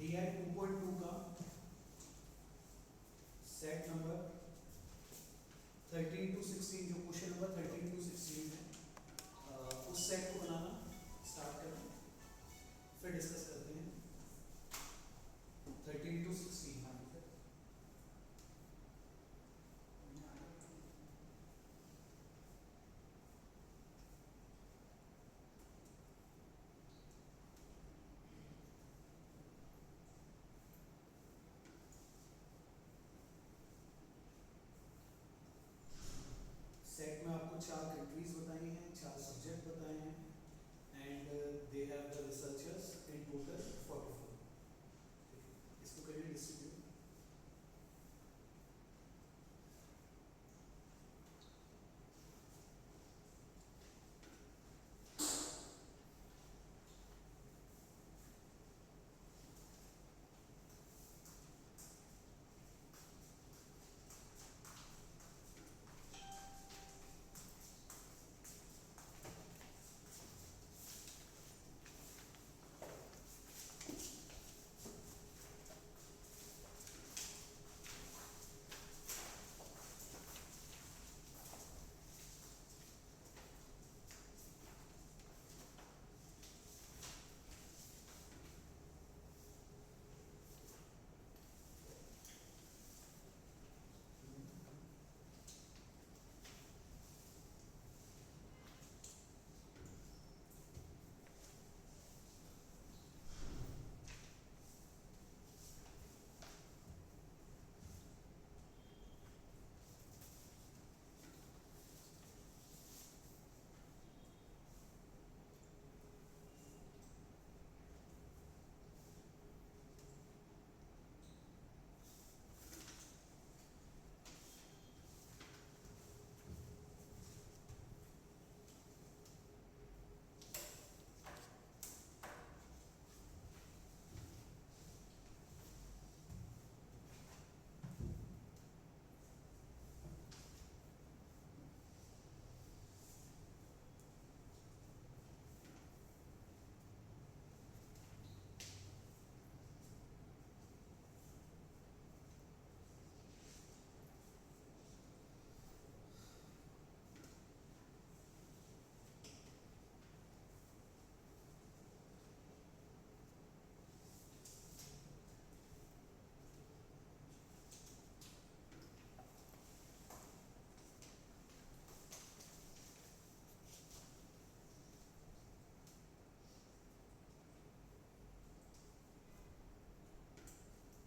दिया है 2.2 का सेट नंबर 13 to 16, जो क्वेश्चन नंबर 13 to 16 है, उस सेट को बनाना स्टार्ट करते हैं, फिर डिस्कस करते हैं 13 to 16। हाँ सर, सेट में आपको 4 कंट्रीज बताई हैं, 4 सब्जेक्ट बताए हैं, and they have the researchers in total 44। इसको करिए डिस्ट्रीब्यूट।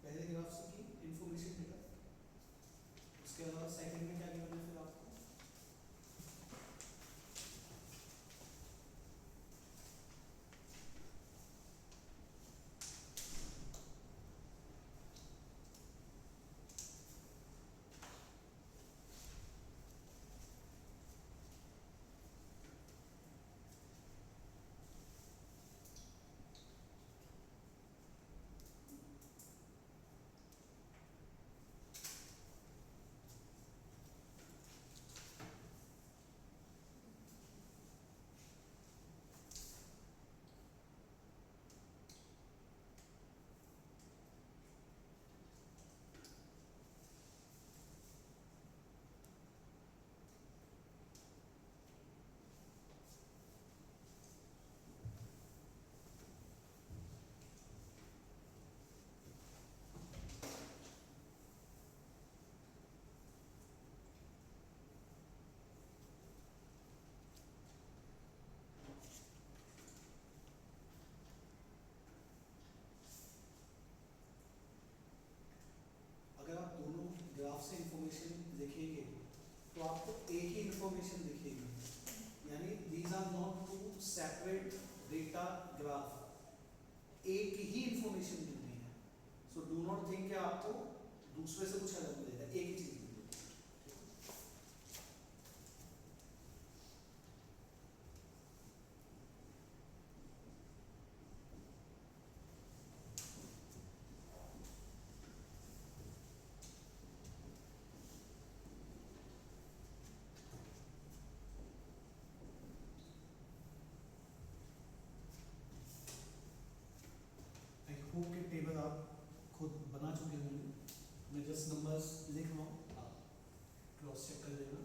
पहले ग्राफ से की इंफॉर्मेशन मिला, उसके अलावा सेकंड में क्या गिवन है फिर आपको? अगर आप दोनों ग्राफ से इंफॉर्मेशन लिखेंगे तो आपको एक ही इंफॉर्मेशन दिखेगी, यानी these are not two separate data graph, एक ही इंफॉर्मेशन मिल रही है। सो डू नॉट थिंक कि आपको दूसरे से कुछ अलग मिलेगा, एक ही चीज मिलेगी। Thank you. होप के टेबल आप खुद बना चुके होंगे, मैं जस्ट नंबर्स लिख रहा हूँ, आप क्रॉस चेक कर लेना।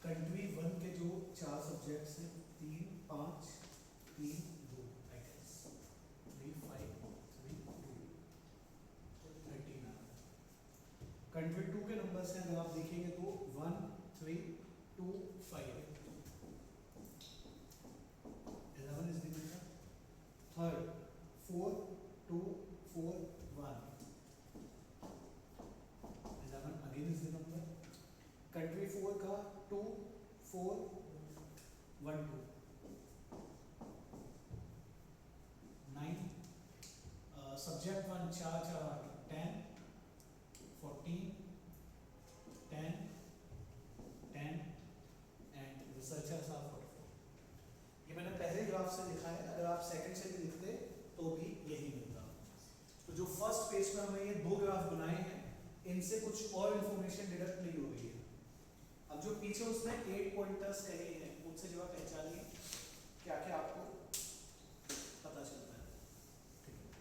कंट्री वन के जो 4 सब्जेक्ट्स हैं, 3, 5, 3, 2, आई गेस 3, 5, 3, 2, 13 आ रहा है। कंट्री टू के नंबर्स हैं, अगर आप देखेंगे तो 1, 3, 2, 5, 11 is the number. Third 4, 2, 4, 1, 11 again is the number. Country 4 का 2, 4, 1, 2, 9। Subject 1 4 4 8 10, 14, 10, 10 and researchers are 44। ये मैंने पहले ग्राफ से लिखा है, अगर आप सेकंड से भी लिखते तो भी यही मिलता। तो जो फर्स्ट पेज में हमें ये 2 ग्राफ बनाए हैं, इनसे कुछ और इंफॉर्मेशन डिडक्ट नहीं हो रही है। अब जो पीछे उसने 8 पॉइंटर्स कहे हैं, उनसे जो आप पहचानिए क्या क्या आपको पता चलता है। ठीक है,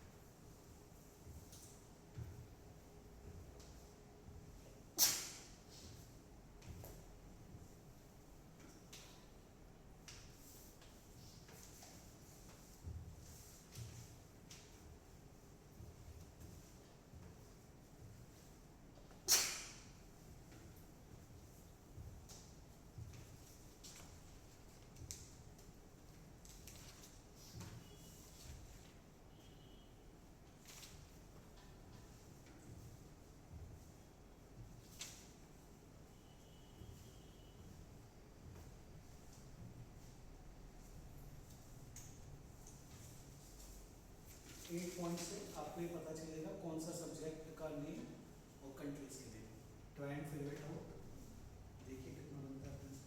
एट पॉइंट से आपको ये पता चलेगा कौन सा सब्जेक्ट का नेम और कंट्रीज के name. Try and figure it out, देखिए कितना बनता है अपने से।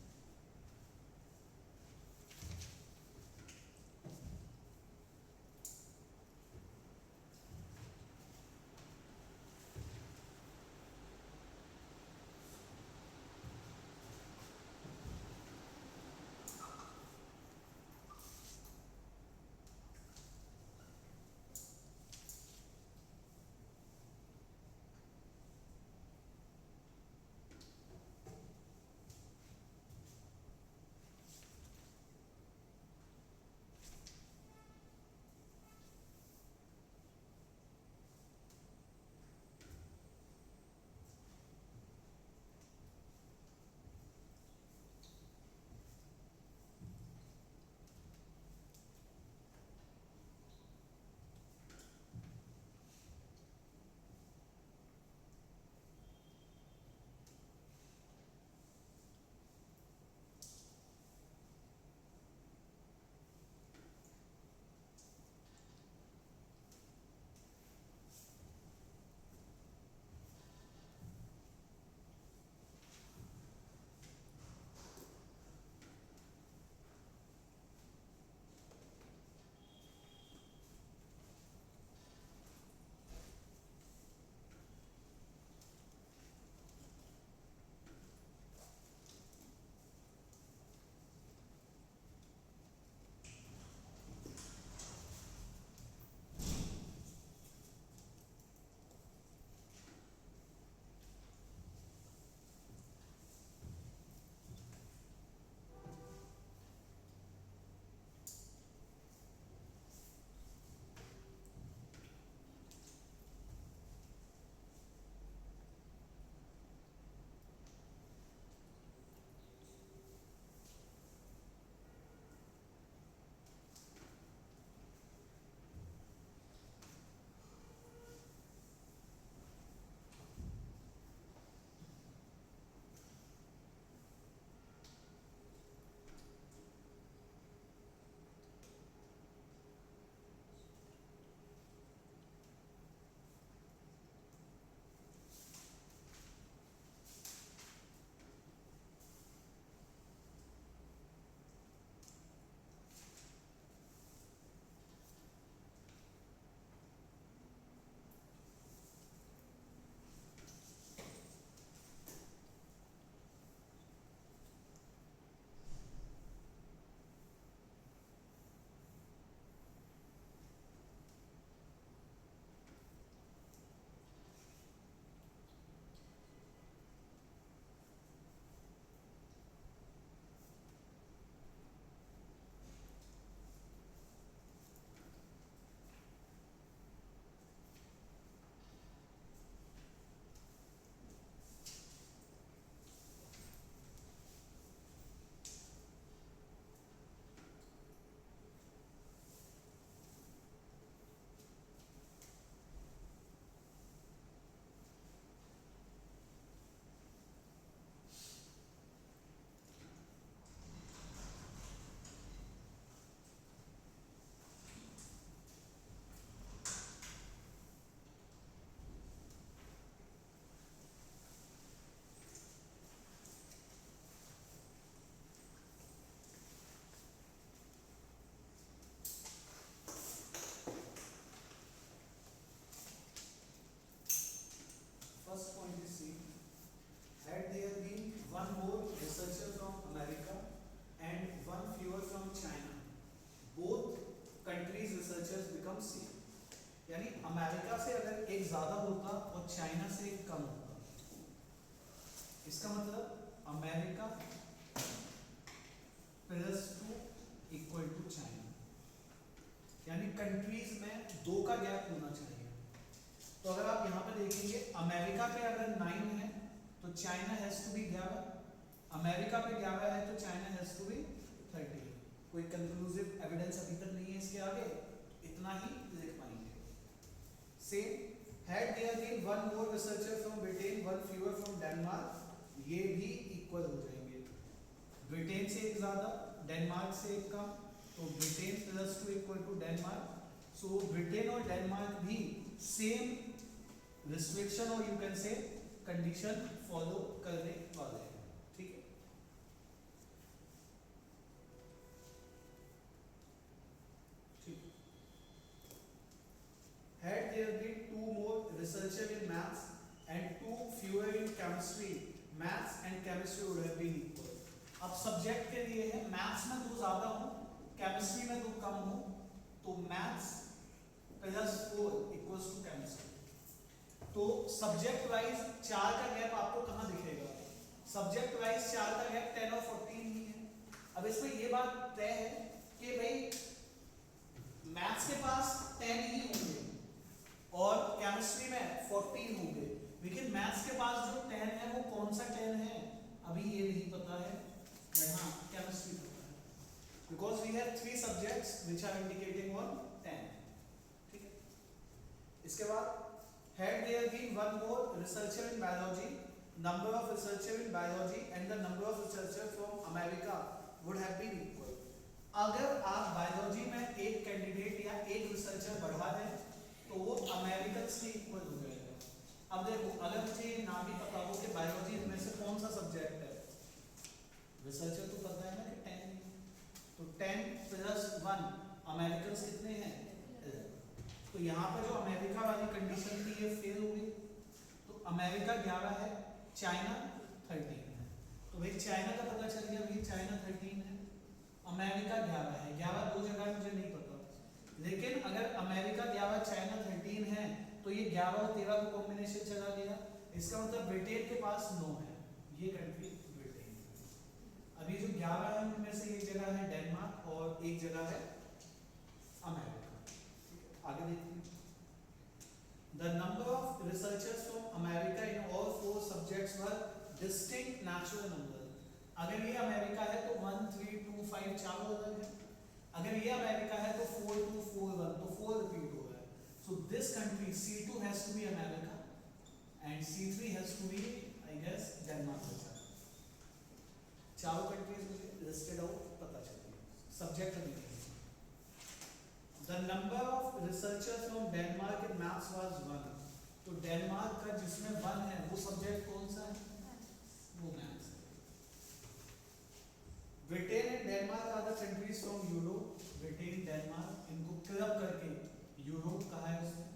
चाइना से कम होगा। इसका मतलब अमेरिका +2 इक्वल टू चाइना, यानी कंट्रीज में 2 का गैप होना चाहिए। तो अगर आप यहाँ पे देखेंगे अमेरिका पे अगर 9 है तो China has to be 11, America पे 11 है तो चाइना हैज टू बी 13। कोई कंक्लूसिव एविडेंस अभी तक नहीं है इसके आगे, इतना ही लिख पाएंगे। Same had there been one more researcher from Britain, one fewer from Denmark, ये भी इक्वल हो जाएंगे। ब्रिटेन से एक ज्यादा, डेनमार्क से एक कम, तो Britain +2 equal to Denmark. So Britain और डेनमार्क भी सेम रिस्ट्रिक्शन और you can say condition follow करने वाले हैं, ठीक है। Had there been 2 more researchers in maths and 2 fewer in chemistry, maths and chemistry would have been equal. अब subject के लिए है, मैथ्स में 2 ज्यादा हो, केमिस्ट्री में 2 कम हो, तो मैथ्स +4 इक्वल्स टू केमिस्ट्री। तो सब्जेक्ट वाइज 4 का गैप आपको कहाँ दिखेगा? सब्जेक्ट वाइज 4 का गैप 10 और 14 ही है। अब इसमें ये बात तय है कि भाई मैथ्स के पास 10 ही होंगे और केमिस्ट्री में 14 होंगे, लेकिन मैथ्स के पास जो 10 है वो कौन सा 10 है अभी ये नहीं पता है, हाँ केमिस्ट्री पता है, because we have 3 subjects which are indicating on 10, ठीक है। इसके बाद had there been one more researcher in biology, number of researcher in biology and the number of researcher from America would have been equal. अगर आप biology में एक candidate या एक रिसर्चर बढ़ा दें तो वो अमेरिकन से इक्वल हो जाएगा। अब देखो अगर मुझे ये नाम भी पता हो कि बायोलॉजी में से कौन सा सब्जेक्ट है, रिसर्चर तो पता है ना कि 10, तो 10 + 1 अमेरिकन कितने हैं? तो यहाँ पर जो अमेरिका वाली कंडीशन थी ये फेल हो गई, तो अमेरिका 11 है, चाइना 13 है। तो भाई चाइना का पता चल गया, भाई चाइना 13 है, अमेरिका 11 है। 11 2 जगह मुझे नहीं पता, लेकिन अगर अमेरिका 11 चाइना 13 है तो ये 11 और 13 का कॉम्बिनेशन चला गया, इसका मतलब ब्रिटेन के पास 9 है, ये कंट्री ब्रिटेन। अभी जो 11 है उनमें से एक जगह है डेनमार्क और एक जगह है अमेरिका। आगे देखते हैं। The number of researchers from America in all 4 subjects were distinct natural numbers. अगर ये अमेरिका है तो 1 3 2 5 चारों अलग है, अगर ये अमेरिका है तो 4 2 4 1, तो 4 रिपीट हो रहा है। So this country C2 has to be America and C3 has to be I guess Denmark। चारों कंट्रीज मुझे लिस्टेड आउट पता चल गया, सब्जेक्ट अभी नहीं। The number of researchers from Denmark in maths was 1, तो डेनमार्क का जिसमें 1 है वो सब्जेक्ट कौन सा है? वो मैथ्स है। Britain and Denmark are the countries from Europe, Britain Denmark इनको क्लब करके यूरोप कहा है उसने।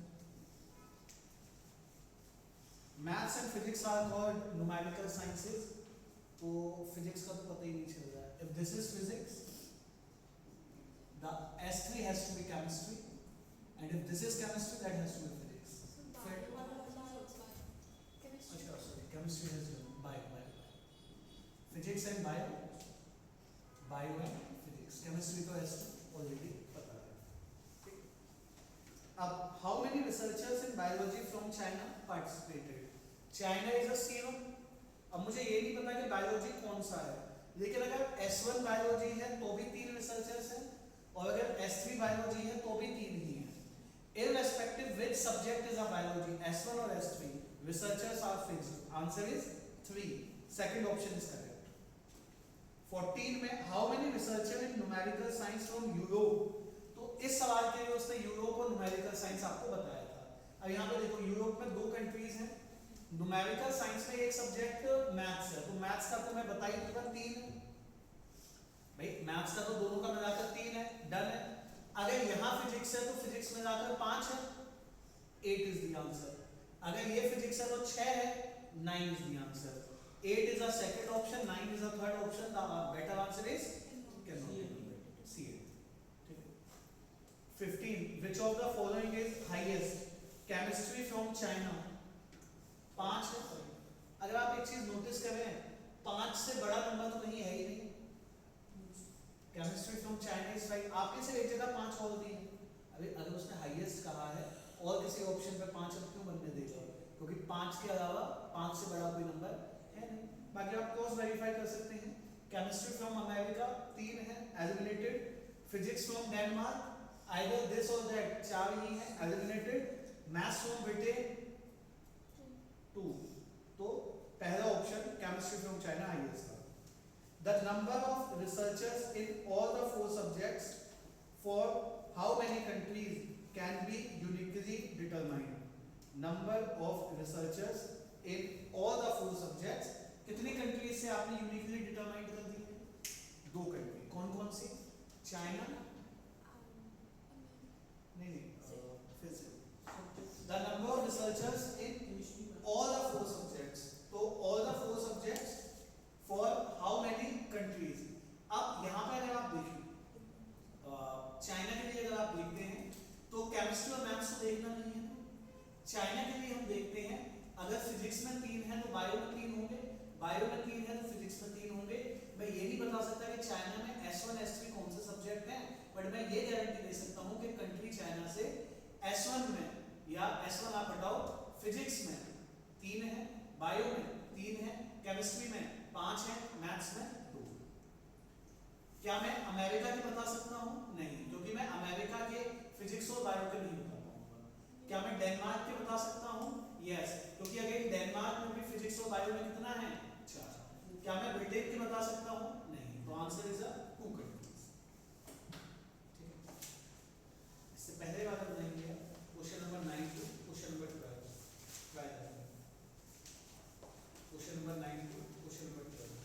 Maths and physics are called numerical sciences, तो फिजिक्स का तो पता ही नहीं चल रहा है। If this is physics the S3 has to be chemistry and if this is chemistry that has to be physics। अच्छा sorry chemistry has bio physics and bio and physics, chemistry तो S already पता है। अब how many researchers in biology from China participated? China is a zero। अब मुझे ये नहीं पता कि बायोलॉजी कौन सा है, लेकिन अगर S1 बायोलॉजी है तो भी 3 रिसर्चर्स हैं और अगर S3 बायोलॉजी है तो भी 3 ही हैं। Irrespective which subject is a biology, S1 or S3, researchers are fixed. Answer is 3. Second option is correct. 14 में how many researchers in numerical science from Europe? तो इस सवाल के लिए उसने यूरोप और न्यूमेरिकल साइंस आपको बताया था। अब यहाँ पे देखो यूरोप में 2 कंट्रीज हैं, न्यूमेरिकल साइंस में एक सब्जेक्ट मैथ्स है, तो मैथ्स का तो मैं बता ही दूंगा 3 है भाई, मैथ्स का तो दोनों का मिलाकर 3 है, डन है। अगर यहाँ फिजिक्स है तो फिजिक्स मिलाकर 5 है, 8 इज द आंसर। अगर ये फिजिक्स है तो 6 है, 9 is the answer. 8 is a second option, 9 is a third option, the better answer is C. ठीक है। 15 which of the following is highest? Chemistry from China एक चीज नोटिस कर रहे हैं, 5 से बड़ा नंबर तो कहीं है ही नहीं। केमिस्ट्री फ्रॉम चाइना इज 5, आपके सिर्फ एक जगह 5 और दी है। अभी अगर उसने हाईएस्ट कहा है और किसी ऑप्शन पे 5 अब क्यों बनने देगा, क्योंकि 5 के अलावा 5 से बड़ा कोई नंबर है नहीं। बाकी आप क्रॉस वेरीफाई कर सकते हैं। केमिस्ट्री फ्रॉम अमेरिका 3 है, eliminated. Physics from Denmark either this और दैट, 4 ही है, एलिमिनेटेड। मैथ्स फ्रॉम ब्रिटेन 2, तो पहला option chemistry from China highest था। The number of researchers in all the 4 subjects for how many countries can be uniquely determined. Number of researchers in all the 4 subjects, कितनी countries से आपने uniquely determine कर दी है? 2 country, कौन कौन सी? China नहीं, फिर से the number of researchers in all the 4 subjects, तो all the 4 subjects for how many countries। अब यहाँ पे अगर आप देखें चाइना के लिए अगर आप देखते हैं तो केमिस्ट्री और मैथ्स तो देखना नहीं है, तो चाइना के लिए हम देखते हैं अगर फिजिक्स में 3 है तो बायो में 3 होंगे, बायो में 3 है तो फिजिक्स में 3 होंगे। मैं ये नहीं बता सकता कि चाइना में S1 S3 कौन से सब्जेक्ट हैं, बट मैं ये गारंटी दे सकता हूँ कि कंट्री चाइना से S1 में या S1 आप हटाओ, फिजिक्स में 3 है, बायो में 3 है, केमिस्ट्री में 5 है, मैथ्स में 2। क्या मैं अमेरिका के बता सकता हूँ? नहीं, क्योंकि मैं अमेरिका के फिजिक्स और बायो के नहीं बता पाऊंगा। क्या मैं डेनमार्क के बता सकता हूँ? यस, क्योंकि अगेन डेनमार्क में भी फिजिक्स और बायो में कितना है? 4। क्या मैं ब्रिटेन के बता सकता हूँ? नहीं, तो आंसर इज 2 कंट्रीज। ठीक है, इससे पहले वाला बनाएंगे question number 9 to question number 12। Question number 9 to question number 12।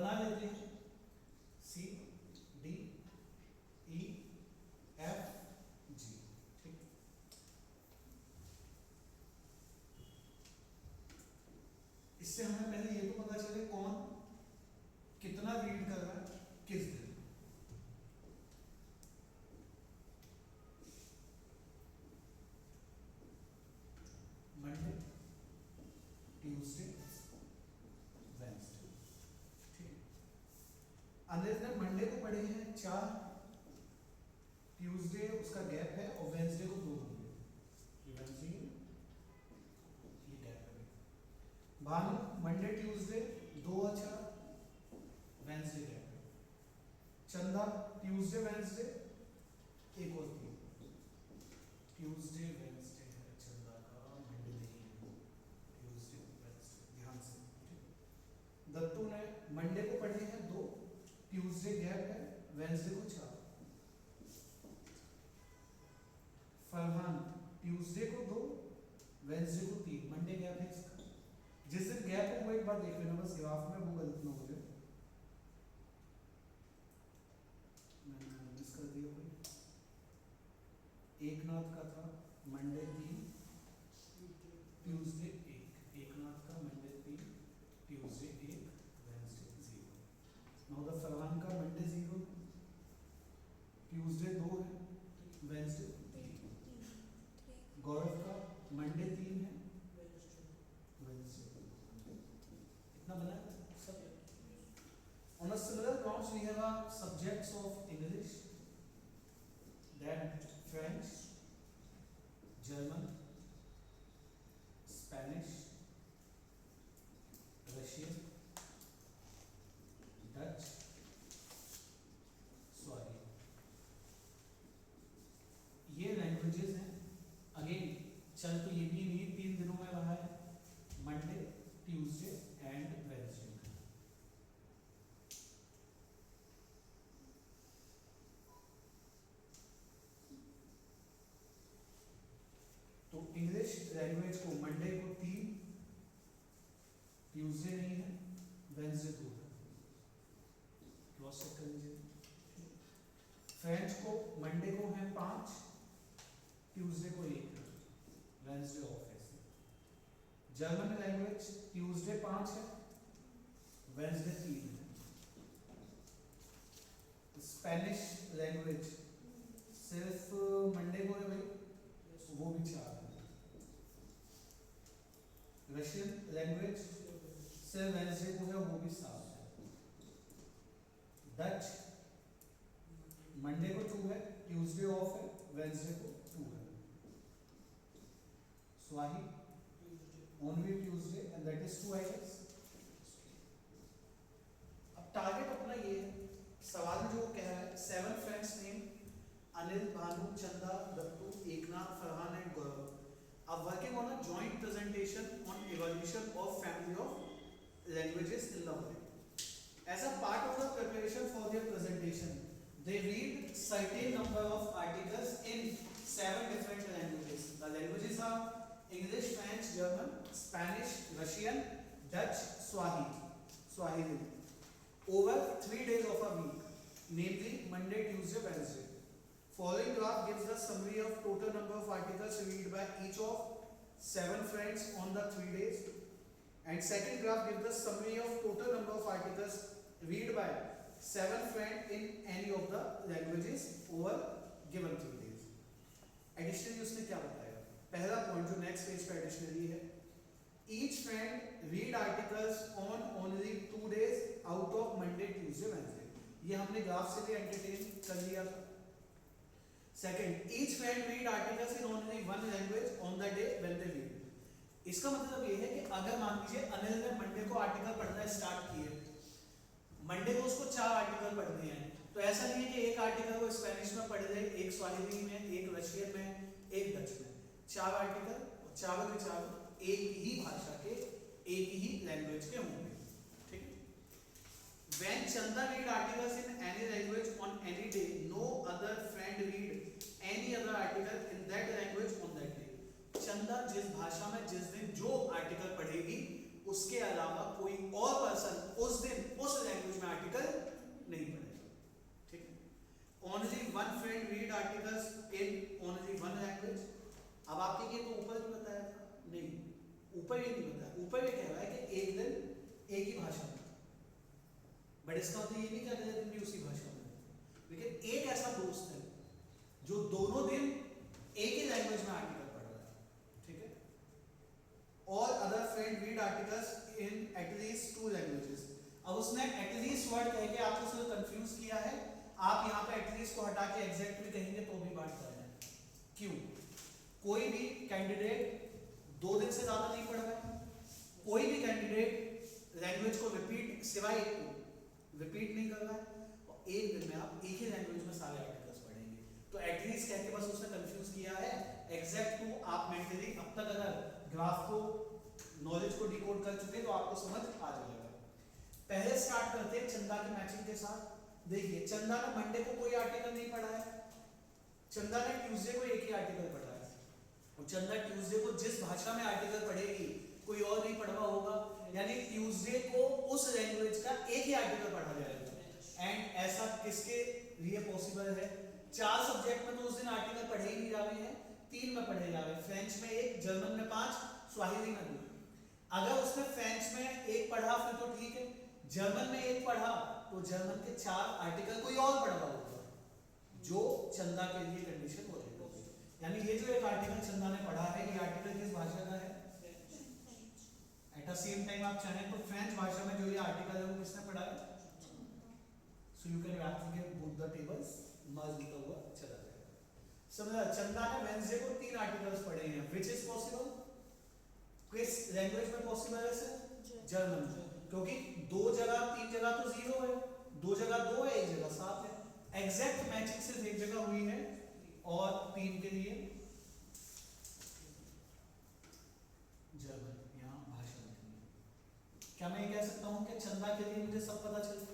बना लेते हैं C D E F G। ठीक, इससे हमें पहले ये तो पता चले कौन कितना रीड कर रहा है किस दिन। Monday, Tuesday, Wednesday. ठीक, अनिल ने मंडे को पढ़े हैं 4, ट्यूसडे उसका गैप है और वेंसडे को 2 होंगे, ये वेंसडे ये गैप है। भानु मंडे ट्यूसडे 2 और 4, वेंसडे गैप है। चंदा ट्यूसडे वेंसडे 1 और 3, ट्यूसडे वेंसडे है चंदा का, मंडे नहीं है, ट्यूसडे वेंसडे ध्यान से। दत्तू ने मंडे को पढ़े हैं 2, ट्यूसडे गैप है, वेंसडे को 4। फरहान ट्यूसडे को 2, वेंसडे को 3, मंडे गैप है इसका। जिस दिन गैप हो वो एक बार देख लेना बस ग्राफ में, वो गलत ना हो जाए, मैंने मिस कर दिया कोई। एकनाथ का था मंडे 3, ट्यूसडे 1, एकनाथ का Monday 3, Tuesday 1, Wednesday 0। Now the Farhan का मंडे 0, ट्यूसडे 2 है, वेंसडे 3। गौरव का मंडे 3 है, वेंसडे। इतना बना है सब। On a similar grounds we have our subjects of English, then French, German, Spanish, Russian, Dutch, Swahili। ये लैंग्वेजेस हैं। अगेन चल तो ये भी नहीं 3 दिनों में रहा है, मंडे, ट्यूसडे एंड वेडनेसडे। तो इंग्लिश लैंग्वेज को मंडे को 3, ट्यूसडे नहीं है, वेडनेसडे 2 है, क्रॉस चेक कर लीजिए। फ्रेंच को मंडे को है 5, ट्यूसडे को 1 है, वेडनेसडे ऑफ है। जर्मन लैंग्वेज ट्यूसडे 5 है, वेडनेसडे 3 है। स्पेनिश लैंग्वेज सिर्फ मंडे को है भाई, वो भी 4 है। रशियन लैंग्वेज सिर्फ वेडनेसडे को है, वो भी 7 है। डच मंडे को 2 है, ट्यूसडे ऑफ है, वेडनेसडे को 2 है। स्वाही only Tuesday and that is 2 I guess. अब टारगेट अपना ये है, सवाल में जो कह रहा है 7 फ्रेंड्स नेम अनिल, भानु, चंदा, Dattu, Eknath, Farhan and Gaurav are working on a joint presentation on evolution of family of languages in the world. As a part of the preparation for their presentation, they read certain number of articles in 7 different languages. The languages are English, French, German, Spanish, Russian, Dutch, Swahili. Over 3 days of a week, namely Monday, Tuesday, Wednesday. Following graph gives the summary of total number of articles read by each of 7 friends on the 3 days, and second graph gives the summary of total number of articles read by 7 friends in any of the languages over given 3 days. Additionally उसने क्या बताया, पहला point जो next page पे additionally है, each friend read articles on only 2 days out of Monday, Tuesday, Wednesday. ये हमने graph से भी एंटरटेन कर लिया था। Second, each friend read articles in only one language on the day when they read. इसका मतलब ये है कि अगर मान लीजिए अनिल ने मंडे को आर्टिकल पढ़ना स्टार्ट किए, मंडे को उसको 4 आर्टिकल पढ़ने हैं, तो ऐसा नहीं है कि एक आर्टिकल वो स्पेनिश में पढ़ ले, एक स्वाहिली में, एक रशियन में, एक डच में। 4 आर्टिकल, चारों के चारों एक ही भाषा के, एक ही लैंग्वेज के होंगे। ठीक है। When Chanda read articles in any language on any day, no other friend read any other article in that language on that day. चंदा जिस भाषा में जिस दिन जो आर्टिकल पढ़ेगी, उसके अलावा कोई और पर्सन उस दिन उस लैंग्वेज नहीं पढ़ेगा, ठीक है। Only one friend read articles in only one language. अब आपके ये तो ऊपर भी बताया था, नहीं ऊपर ये नहीं बताया, ऊपर ये कह रहा है कि एक दिन एक ही भाषा में, बट इसका मतलब ये नहीं कह रहा दिन भी उसी भाषा में, लेकिन एक ऐसा दोस्त है जो दोनों दिन एक ही लैंग्वेज में आर्टिकल पढ़ रहा है, ठीक है। और other friend read articles in at least 2 languages. अब उसने एटलीस्ट वर्ड कह के आपको सिर्फ कंफ्यूज किया है। आप यहाँ पे एटलीस्ट को हटा के एग्जैक्ट भी कहेंगे तो भी बात कर रहे हैं। क्यों? कोई भी कैंडिडेट 2 दिन से ज्यादा नहीं पढ़ रहा है, कोई भी कैंडिडेट लैंग्वेज को रिपीट सिवाय एक को रिपीट नहीं कर रहा है, और एक दिन में आप एक ही लैंग्वेज में सारे आर्टिकल्स पढ़ेंगे। तो एटलीस्ट कह के बस उसने कंफ्यूज किया है। एग्जैक्ट टू आप मेंटली अब तक अगर ग्राफ को नॉलेज को डिकोड कर चुके तो आपको समझ आ जाएगा। पहले स्टार्ट करते हैं चंदा की मैचिंग के साथ। देखिए चंदा ने मंडे को कोई आर्टिकल नहीं पढ़ा है, चंदा ने ट्यूसडे को एक ही आर्टिकल पढ़ा है, और चंदा ट्यूसडे को जिस भाषा में आर्टिकल पढ़ेगी कोई और नहीं पढ़ रहा होगा, यानी ट्यूसडे को उस लैंग्वेज का एक ही आर्टिकल पढ़ा जाएगा। एंड ऐसा किसके लिए पॉसिबल है? 4 सब्जेक्ट में तो उस दिन आर्टिकल पढ़े ही नहीं जा रहे हैं, 3 में पढ़े जा रहे हैं, फ्रेंच में 1, जर्मन में 5, स्वाहिली में 2। अगर उसने फ्रेंच में 1 पढ़ा फिर तो ठीक है, जर्मन में 1 पढ़ा तो जर्मन के 4 आर्टिकल कोई और पढ़ रहा होगा, जो चंदा के लिए कंडीशन हो जाएगी। यानी ये जो एक आर्टिकल चंदा ने पढ़ा है, ये आर्टिकल किस भाषा का है? एट द सेम टाइम आप चाहें तो फ्रेंच भाषा में जो ये आर्टिकल है वो किसने पढ़ा है? So you can replicate both the tables, मर्ज लिखा हुआ चला जाएगा। समझा? चंदा ने वेडनेसडे को 3 आर्टिकल्स पढ़े हैं, व्हिच इज पॉसिबल? किस लैंग्वेज में पॉसिबल है सर? जर्मन में, क्योंकि 2 जगह 3 जगह तो 0 है, 2 जगह 2 है, 1 जगह 7 है। एग्जैक्ट मैचिंग सिर्फ 1 जगह हुई है, और 3 के लिए जर्मन यहाँ भाषा लिखनी है। क्या मैं ये कह सकता हूँ कि चंदा के लिए मुझे सब पता चल गया?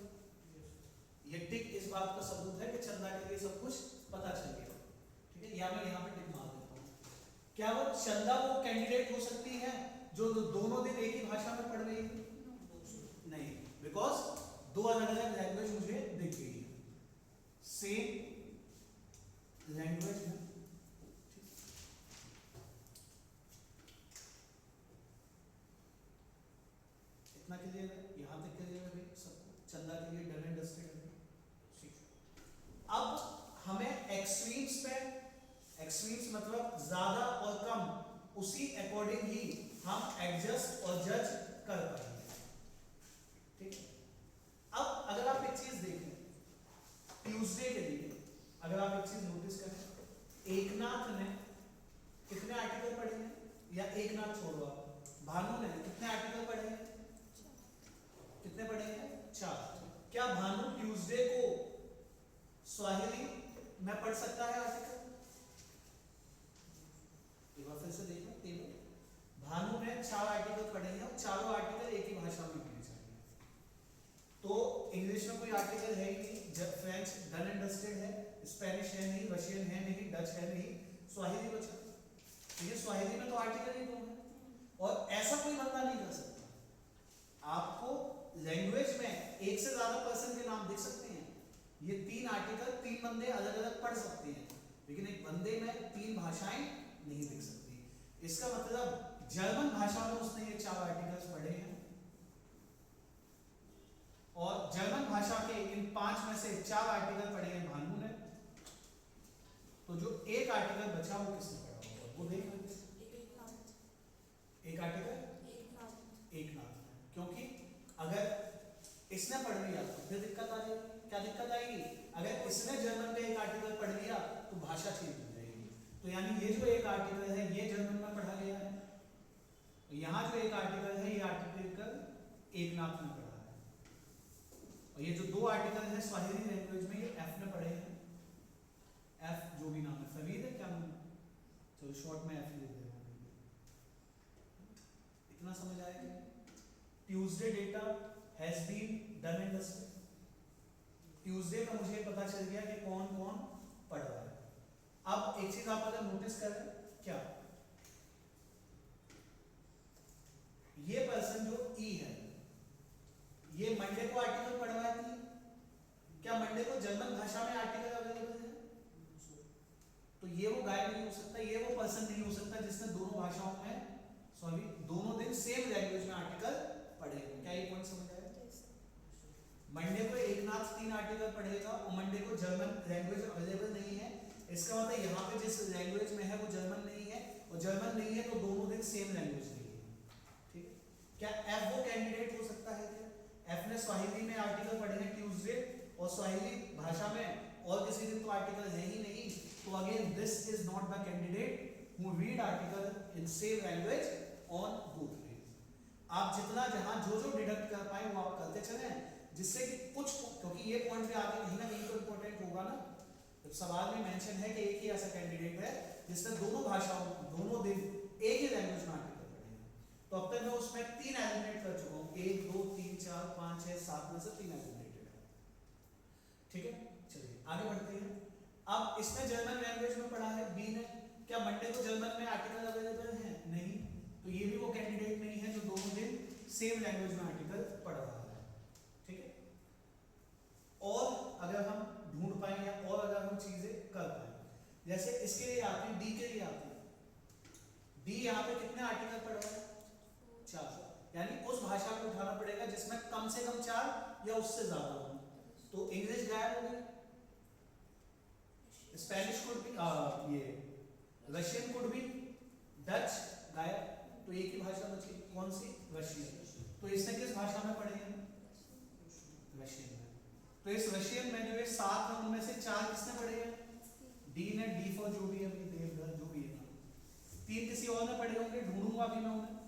ये टिक इस बात का सबूत है कि चंदा के लिए सब कुछ पता चल गया, ठीक है। या मैं यहाँ पे टिक मार देता हूँ। क्या वो चंदा वो कैंडिडेट हो सकती है जो दोनों दिन एक ही भाषा में पढ़ रही है? नहीं, बिकॉज 2 अलग-अलग लैंग्वेज मुझे दिख गई है, सेम लैंग्वेज में। इतना क्लियर है? यहाँ तक क्लियर है भाई सबको? चंदा के लिए डन एंड डस्टेड है। अब हमें एक्सट्रीम्स पे, एक्सट्रीम्स मतलब ज्यादा और कम, उसी अकॉर्डिंग ही हम एडजस्ट और जज कर पाएंगे, ठीक है। अब अगर आप एक चीज देखें, ट्यूसडे के लिए अगर आप एक चीज नोटिस करें, एकनाथ ने कितने आर्टिकल पढ़े हैं? या एकनाथ छोड़ो आप, भानु ने कितने आर्टिकल पढ़े हैं? कितने पढ़े हैं? 4। क्या भानु ट्यूसडे को स्वाहिली में पढ़ सकता है आर्टिकल? एक बार फिर से देखना टेबल। भानु ने 4 आर्टिकल पढ़े हैं, और चारों आर्टिकल एक ही भाषा में होने चाहिए। तो इंग्लिश में कोई आर्टिकल है ही नहीं, फ्रेंच डन एंड डस्टेड है, स्पेनिश है नहीं, रशियन है नहीं, डच है नहीं, स्वाहिली बचा। ये स्वाहिली में तो आर्टिकल ही 2 है, और ऐसा कोई बंदा नहीं कर सकता। आपको लैंग्वेज में एक से ज्यादा पर्सन के नाम दिख सकते हैं, ये 3 आर्टिकल 3 बंदे अलग अलग पढ़ सकते हैं, लेकिन एक बंदे में 3 भाषाएं नहीं दिख सकती। इसका मतलब जर्मन भाषा में उसने ये 4 आर्टिकल्स पढ़े हैं, और जर्मन भाषा के इन 5 में से 4 आर्टिकल पढ़े हैं भानु ने। तो जो एक आर्टिकल बचा वो किसने पढ़ा होगा वो देख लेते हैं। एक आर्टिकल एकनाथ, क्योंकि अगर इसने पढ़ लिया तो फिर दिक्कत आ जाएगी। क्या दिक्कत आएगी? अगर इसने जर्मन में एक आर्टिकल पढ़ लिया तो भाषा चेंज हो जाएगी। तो यानी ये जो एक आर्टिकल है ये जर्मन में पढ़ा गया है, यहाँ जो एक आर्टिकल है ये आर्टिकल एकनाथ ने पढ़ा है, और ये जो 2 आर्टिकल है स्वाहिली लैंग्वेज में ये एफ ने पढ़े हैं। एफ जो भी नाम है, फरीद है क्या नाम? चलो शॉर्ट में एफ लिख देना। इतना समझ आएगा? Tuesday data has been done and dusted. Tuesday का मुझे पता चल गया कि कौन कौन पढ़ रहा है। अब एक चीज आप अगर नोटिस करें, क्या ये पर्सन जो ई है ये मंडे को आर्टिकल पढ़ रहा है कि क्या मंडे को जर्मन भाषा में आर्टिकल अवेलेबल है? तो ये वो गाय नहीं हो सकता, ये वो पर्सन नहीं हो सकता जिसने दोनों भाषाओं में सॉरी दोनों दिन सेम लैंग्वेज में आर्टिकल पढ़े। क्या ये पॉइंट समझ आया? मंडे को एकनाथ 3 आर्टिकल पढ़ेगा और मंडे को जर्मन लैंग्वेज अवेलेबल नहीं है, इसका मतलब यहाँ पे जिस लैंग्वेज में है वो जर्मन नहीं है, और जर्मन नहीं है तो दोनों दिन सेम लैंग्वेज नहीं है। ठीक है, क्या एफ वो कैंडिडेट हो सकता है? क्या एफ ने स्वाहिली में आर्टिकल पढ़े हैं ट्यूसडे और स्वाहिली भाषा में और किसी दिन तो आर्टिकल है ही नहीं, तो again this is not the candidate who read article in same language on both days. आप जितना जहां जो जो डिडक्ट कर पाए वो आप करते चले, जिससे कि कुछ, क्योंकि ये पॉइंट भी आगे कहीं ना कहीं तो इंपॉर्टेंट होगा ना, जब सवाल में मेंशन है कि एक ही ऐसा कैंडिडेट है जिसने दोनों भाषाओं दोनों दिन एक ही लैंग्वेज में आर्टिकल पढ़े हैं। तो अब तक मैं उसमें 3 एलिमिनेट कर चुका हूँ, 1 2 3 4 5 6 7 में से 3 एलिमिनेटेड है। ठीक है, चलिए आगे बढ़ते हैं। अब इसने जर्मन लैंग्वेज में पढ़ा है बी ने, क्या मंडे को जर्मन में आर्टिकल अवेलेबल है? नहीं, तो ये भी वो कैंडिडेट नहीं है जो दोनों दिन सेम लैंग्वेज में आर्टिकल पढ़ रहा है। ठीक है, और अगर हम ढूंढ पाए या और अगर हम चीजें कर पाए, जैसे इसके लिए आते हैं, डी के लिए आते हैं। डी यहाँ पे कितने आर्टिकल पढ़ रहा है? 4, यानी उस भाषा को उठाना पड़ेगा जिसमें कम से कम 4 या उससे ज्यादा हो। तो इंग्लिश गायब हो गई, स्पेनिश कुड भी, ये रशियन कुड भी, डच गायब, तो एक ही भाषा बची, कौन सी? रशियन। तो इसने किस भाषा में पढ़े हैं? रशियन में। तो इस रशियन में जो ये 7 है उनमें से 4 किसने पढ़े हैं? डी ने, डी फॉर जो भी है, देवधर जो भी है, 3 किसी और ने पढ़े होंगे, ढूंढूंगा अभी मैं उन्हें।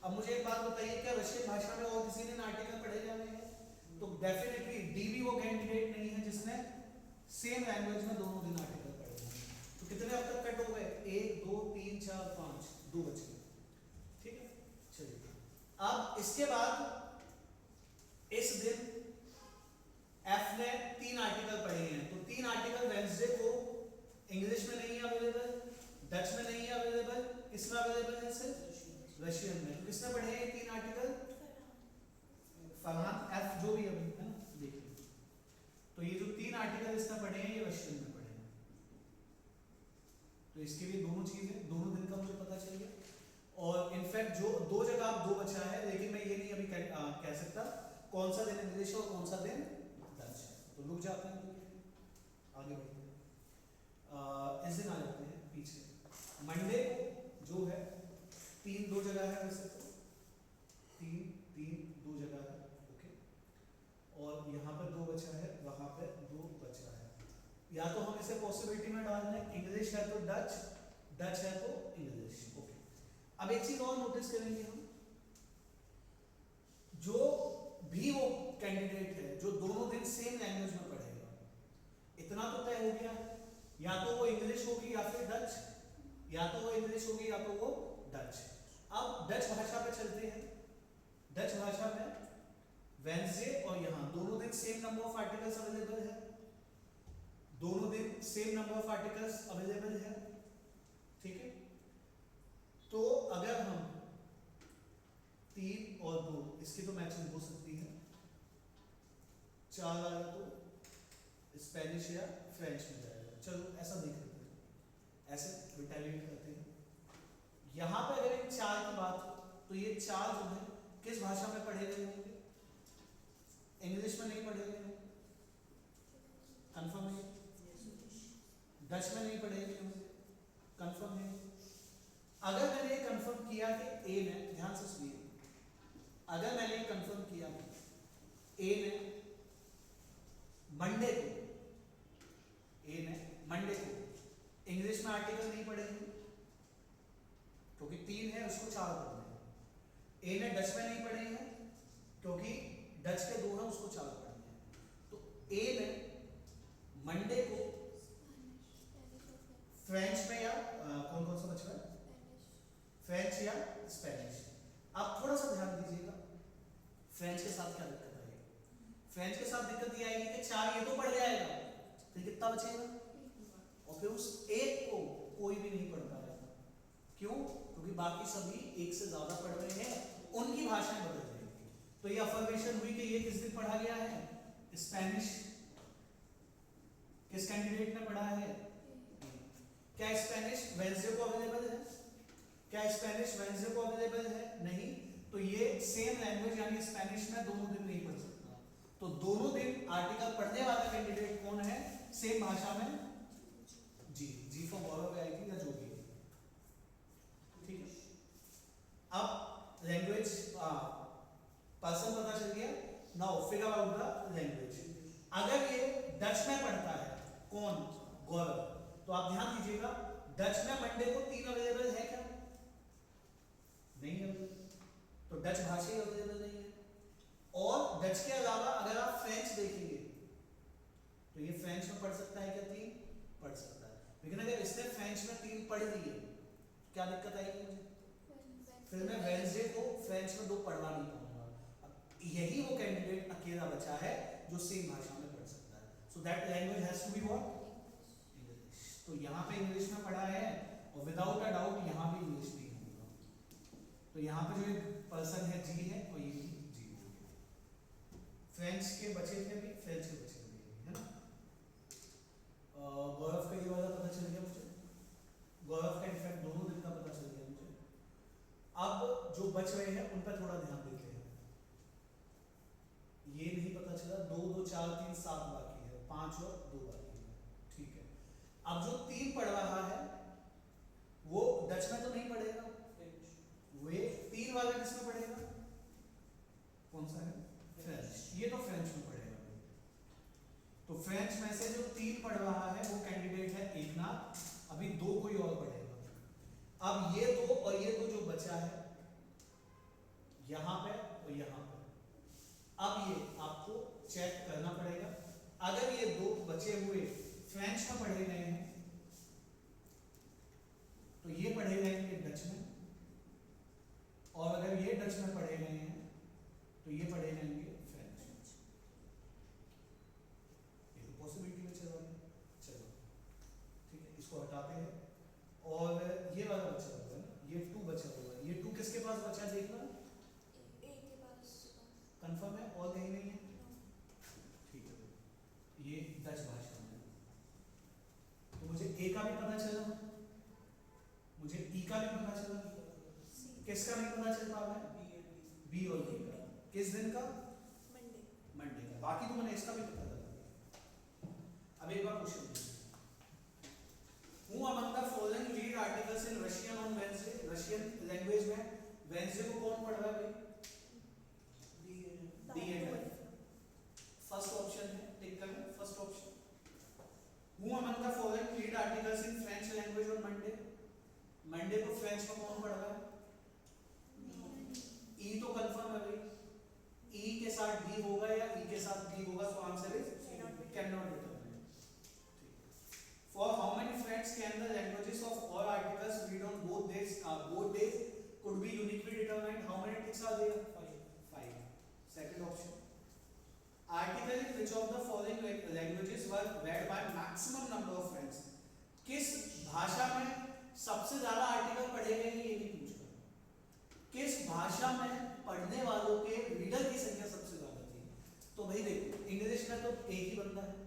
अब मुझे एक बात बताइए, क्या रशियन भाषा में और किसी ने आर्टिकल पढ़े जाने हैं? तो डेफिनेटली डी भी वो कैंडिडेट नहीं है जिसने सेम लैंग्वेज में दोनों दिन आर्टिकल पढ़े हैं। तो कितने अब तक कट हो गए? 1 2 3 4 5, 2 बच गए। ठीक है, चलिए अब इसके बाद इस दिन एफ ने 3 आर्टिकल पढ़े हैं, तो 3 आर्टिकल वेंसडे को इंग्लिश में नहीं है अवेलेबल, डच में नहीं है अवेलेबल, किसमें अवेलेबल है? सिर्फ रशियन में। तो किसने पढ़े हैं 3 आर्टिकल? फरहान, एफ जो भी अभी है ना, देखिए तो ये जो 3 आर्टिकल इसने पढ़े हैं ये रशियन में पढ़े हैं। तो इसके लिए दोनों चीजें, दोनों दिन का मुझे पता चल गया, और इनफैक्ट जो 2 जगह आप 2 बचा है, लेकिन मैं ये नहीं अभी कह सकता कौन सा दिन इंग्लिश और कौन सा दिन डच है, तो रुक जाते हैं, तो आगे बढ़ते हैं। इस दिन आ जाते हैं पीछे। मंडे जो है 3 2 जगह है, वैसे तो 3 3 2 जगह है, ओके, और यहाँ पर 2 बचा है, वहां पे 2 बचा है। या तो हम इसे पॉसिबिलिटी में डाल दें, इंग्लिश है तो डच, डच है तो इंग्लिश, ओके। अब एक चीज और नोटिस करेंगे हम, जो भी वो कैंडिडेट है जो दोनों दिन सेम लैंग्वेज में पढ़ेगा, इतना तो तय हो गया, या तो वो इंग्लिश होगी या फिर डच, या तो वो इंग्लिश होगी या तो वो डच। अब डच भाषा पे चलते हैं। डच भाषा में वेंसडे और यहाँ दोनों दिन same number of articles available है, दोनों दिन same number of articles available है। ठीक है, तो अगर हम 3 और 2 इसकी तो मैचिंग हो सकती है, 4 वाला तो स्पेनिश या फ्रेंच में जाएगा। चलो ऐसा देख लेते हैं, ऐसे रिटेलिएट करते हैं। यहाँ पे अगर इन 4 की बात हो तो ये 4 जो है किस भाषा में पढ़े गए होंगे? इंग्लिश में नहीं पढ़े गए होंगे, कंफर्म है? डच में नहीं पढ़े गए होंगे, कंफर्म है? अगर मैंने ये कंफर्म किया कि ए ने, ध्यान से सुनिए, अगर मैंने ये कंफर्म किया कि ए ने मंडे को इंग्लिश में आर्टिकल नहीं पढ़ेंगे क्योंकि 3 है उसको 4 पढ़ने हैं। ए ने डच में नहीं पढ़े हैं क्योंकि डच के 2 हैं उसको 4 पढ़ने हैं। तो ए ने मंडे को फ्रेंच में या कौन कौन सा बच रहा है? फ्रेंच या स्पेनिश। आप थोड़ा सा ध्यान दीजिएगा, फ्रेंच के साथ क्या दिक्कत आएगी? फ्रेंच के साथ दिक्कत ये आएगी कि 4 ये तो पढ़ जाएगा, तो कितना बचेगा? और फिर उस एक को कोई भी नहीं पढ़ पाएगा। क्यों? क्योंकि बाकी सभी एक से ज्यादा पढ़ रहे हैं, उनकी भाषाएं बदल जाएंगी। तो ये अफर्मेशन हुई कि ये किस दिन पढ़ा गया है? स्पेनिश किस कैंडिडेट ने पढ़ा है? क्या स्पेनिश वेंसडे को अवेलेबल है? क्या स्पेनिश वेंसडे को अवेलेबल है? नहीं। तो ये सेम लैंग्वेज यानी स्पेनिश में दोनों दिन नहीं पढ़ सकता। तो दोनों दिन आर्टिकल पढ़ने वाला कैंडिडेट कौन है सेम भाषा में? जी फॉर गौरव आएगी या जो भी है, ठीक है। अब लैंग्वेज पर्सन पता चल गया। Now figure out the language. अगर ये डच में पढ़ता है, कौन? गौरव, तो आप ध्यान दीजिएगा डच में मंडे को 3 अवेलेबल है क्या? नहीं अवेलेबल, तो डच भाषा ही अवेलेबल नहीं है। और डच के अलावा अगर आप फ्रेंच देखेंगे तो ये फ्रेंच में पढ़ सकता है क्या? 3 पढ़ सकता है। लेकिन अगर इसने फ्रेंच में 3 पढ़ ली है क्या दिक्कत आएगी मुझे? फिर मैं वेंसडे को फ्रेंच में 2 पढ़वा नहीं पाऊंगा। यही वो कैंडिडेट अकेला बचा है जो सेम भाषा में पढ़ सकता है। So that language has to be what? English. तो यहाँ पे इंग्लिश में पढ़ा है और विदाउट अ डाउट यहाँ भी इंग्लिश नहीं होगा। तो यहाँ पे जो पर्सन है जी है और ये भी जी हो गया। फ्रेंच के बचे थे भी, फ्रेंच के बचे थे है ना। गौरव का ये वाला पता चल गया मुझे। गौरव का इनफैक्ट दोनों दिन का पता चल गया मुझे। अब जो बच रहे हैं उन पर थोड़ा ध्यान देते हैं। ये नहीं पता चला, 2 2 4 3 7 बाकी है, 5 और 2 बाकी है, ठीक है। अब जो 3 पढ़ रहा है वो डच में तो नहीं पढ़ेगा, वे 3 वाला किसमें पढ़ेगा? कौन सा है? फ्रेंच। ये तो फ्रेंच में पढ़ेगा। तो फ्रेंच में से जो 3 पढ़ रहा है वो कैंडिडेट है एकनाथ। अभी 2 कोई और पढ़ेगा। अब ये 2 और ये 2 जो बचा है यहां पे और यहां पे, अब ये आपको चेक करना पड़ेगा। अगर ये 2 बचे हुए फ्रेंच में पढ़े गए हैं तो ये पढ़े जाएंगे डच में, और अगर ये डच में पढ़े गए हैं तो ये पढ़े जाएंगे फ्रेंच। ये तो पॉसिबिलिटी में चला गया। चलो ठीक है, इसको हटाते हैं। और ये वाला बचा हुआ है ना, ये 2 बचा हुआ है। ये 2 किसके पास बचा है देखना? ए के पास। कंफर्म है? और कहीं नहीं है? ठीक है, ये डच भाषा में। तो मुझे ए का भी पता चला, मुझे ई का भी पता चला, किसका नहीं पता चल पा रहा है? बी और डी का। किस दिन का? मंडे का। बाकी तो मैंने इसका भी पता लगा। अब एक बार क्वेश्चन देखिए, Who among the following read articles in Russian on Wednesday? Russian language में वेंसडे को कौन पढ़ रहा है भाई? D and F. First option है, टिक करें first option. Who among the following read articles in French language on Monday? Monday को फ्रेंच में कौन पढ़ रहा है? ई तो कंफर्म है भाई। ई के साथ डी होगा या ई के साथ डी होगा, so answer is can not determine. For how many friends can the languages of all articles read on both days could be uniquely determined? How many ticks are there? 5. Second option. Article in which of the following languages were read by maximum number of friends? किस भाषा में सबसे ज्यादा article पढ़े गए ये नहीं पूछ रहा। किस भाषा में पढ़ने वालों के रीडर की संख्या सबसे ज्यादा थी? तो भाई देखो, इंग्लिश में तो एक ही बंदा है,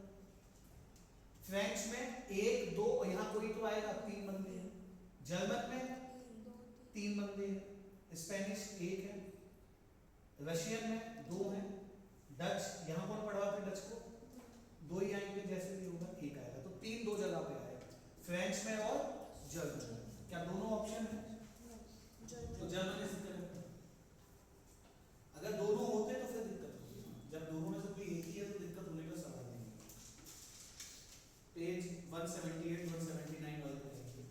फ्रेंच में 1 2 और यहाँ कोई तो आएगा 3 बंदे हैं, जर्मन में 3 बंदे हैं, स्पेनिश 1 है, रशियन में 2 हैं, डच यहाँ कौन पढ़वाते डच को? 2 ही आएंगे, जैसे भी होगा 1 आएगा। तो 3 2 जगह पे आएगा, फ्रेंच में और जर्मन में। क्या दोनों ऑप्शन है? तो जर्मन इसी तरह, अगर दोनों होते तो फिर दिक्कत होगी। जब दोनों में से कोई एक ही है तो दिक्कत होने का सवाल नहीं है। पेज 178 179 वाले पे देखिए।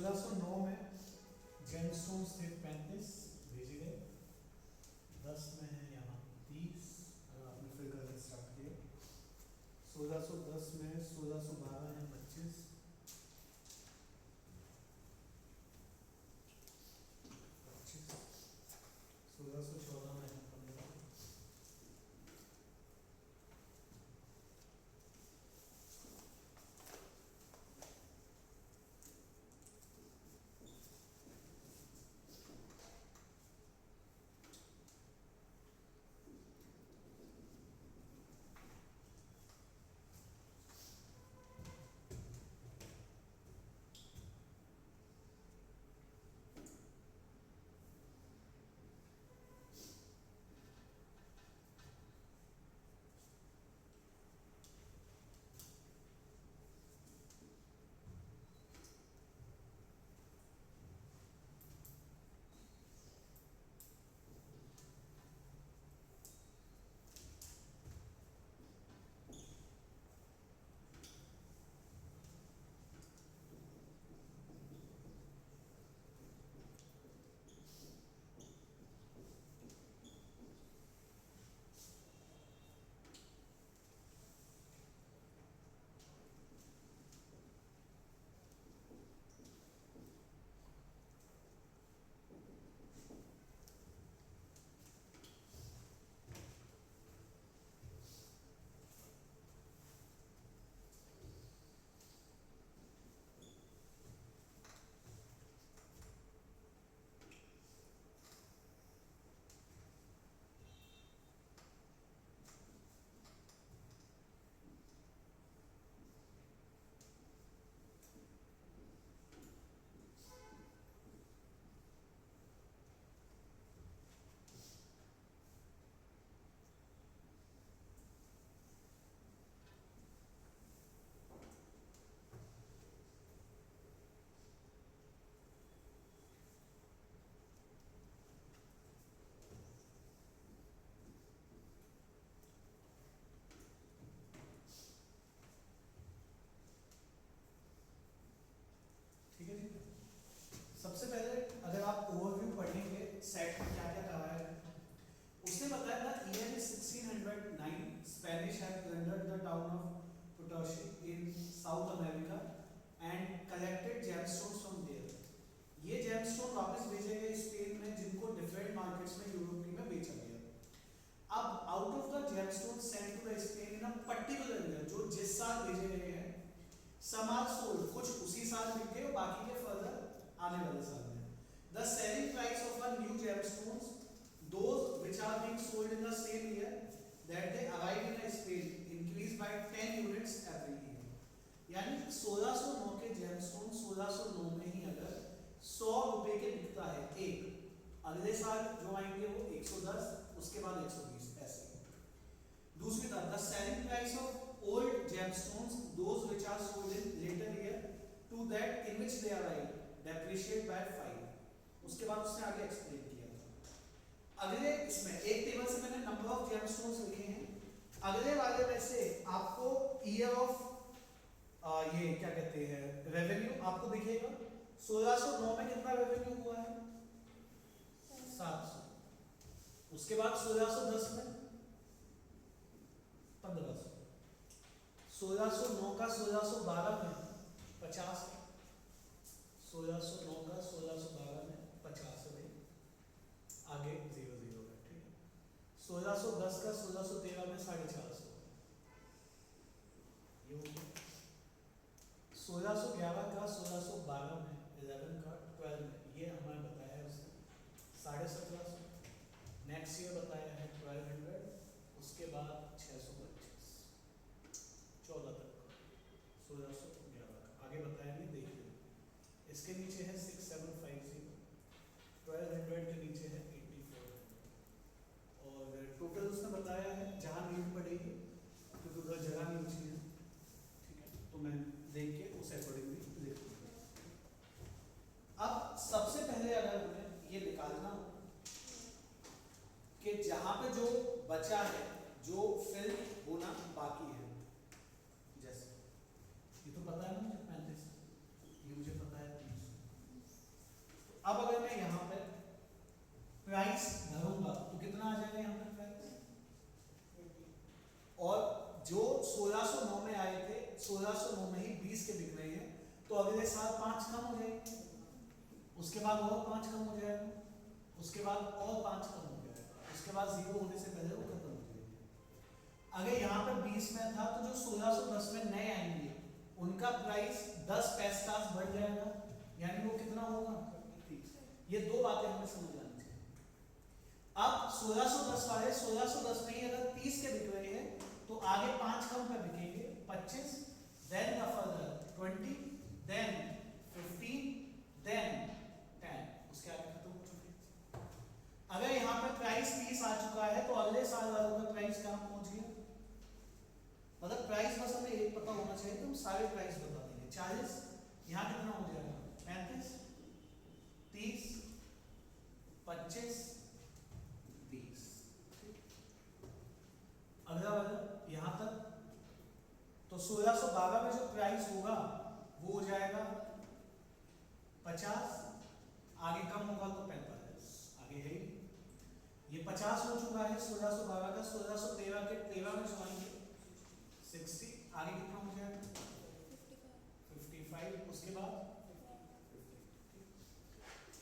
1609 में जेमस्टोन्स थे 35 भेजे गए, 10 में है यहाँ 30, अगर आपने फिर करना स्टार्ट किया। 1610 में है, 1612 है 25, 1614 में है 15, ठीक है जी। सबसे पहले अगर आप ओवरव्यू पढ़ेंगे सेट में क्या क्या कराया है, उसने बताया था year 1609 Spanish had plundered the town of Potosi in South America and collected gemstones from there. ये जेमस्टोन वापस भेजे गए स्पेन में, जिनको डिफरेंट मार्केट्स में यूरोप में बेचा गया। अब out of the gemstone sent to the Spain in a particular year, जो जिस साल भेजे गए हैं, सम आर सोल्ड, कुछ उसी साल बिक गए और बाकी के फर्दर आने वाले साल में। The selling price of a new gemstones those which are being sold in the same year that they arrive in Spain increase by 10 units every year। यानी 1609 के जेमस्टोन 1609 में ही अगर 100 रुपए के बिकता है एक, अगले साल जो आएंगे वो 110, उसके बाद 120 ऐसे। दूसरी तरफ the selling price of old gemstones those which are sold in later year to that in which they arrive depreciate by 5। उसके बाद उसने आगे एक्सप्लेन किया। अगले इसमें एक टेबल से मैंने नंबर ऑफ जेमस्टोन्स लिखे हैं, अगले वाले में से आपको ईयर ऑफ ये क्या कहते हैं रेवेन्यू आपको दिखेगा। 1609 में कितना रेवेन्यू हुआ है 700, उसके बाद 1610 में 1500, 1609 का 1612 में 50, 1609 का 1612 में 50 है, आगे 00 है, ठीक है। 1610 का 1613 में 450, ये हो गया। 1611 का 1612 में 11 का 12 में, ये हमें बताया है उसने 1750। नेक्स्ट ईयर बताया है 1200, उसके बाद 625, 14 तक 1611 का आगे बताया नहीं, देख लो। इसके नीचे है 6750, 1200 के नीचे है 8400, और टोटल उसने बताया है जहाँ नीड पड़ेगी, क्योंकि उधर जगह नहीं बची है, ठीक है, तो मैं देख के उस अकॉर्डिंगली लिख दूंगा। अब सबसे पहले अगर हमें ये निकालना हो कि जहाँ पे जो बचा है, जो फिल होना बाकी है, जैसे ये तो पता है ना मुझे 35, ये मुझे पता है 30, आए थे 1609 में ही 20 के बिक रहे हैं, तो अगले साल 5 कम हो जाएंगे, उसके बाद और 5 कम हो जाएगा, उसके बाद और 5 कम हो जाएगा, उसके बाद 0 होने से पहले वो खत्म हो जाएगी। अगर यहाँ पर 20 में था तो जो 1610 में नए आएंगे उनका प्राइस 10 पैसा बढ़ जाएगा, यानी वो कितना होगा 30। ये दो बातें हमें समझ आनी चाहिए। अब 1610 वाले 1610 में ही अगर 30 के बिक रहे हैं तो आगे 5 कम पे बिकेंगे 25, then the further 20, then 15, then 10, उसके आगे खत्म हो चुके हैं। अगर यहाँ पे प्राइस 30 आ चुका है तो अगले साल वालों का प्राइस कहाँ पहुंच गया, मतलब प्राइस बस हमें एक पता होना चाहिए तो हम सारे प्राइस बता देंगे। 40, यहाँ कितना हो जाएगा 35, 30, 25, 20। अगला वाला यहाँ तक तो 1612 में जो प्राइस होगा वो हो जाएगा 50, आगे कम होगा तो 45, आगे है ये 50 हो चुका है 1612 का। 1613 के 13 में जो आएंगे 60, आगे कितना हो जाएगा 55, उसके बाद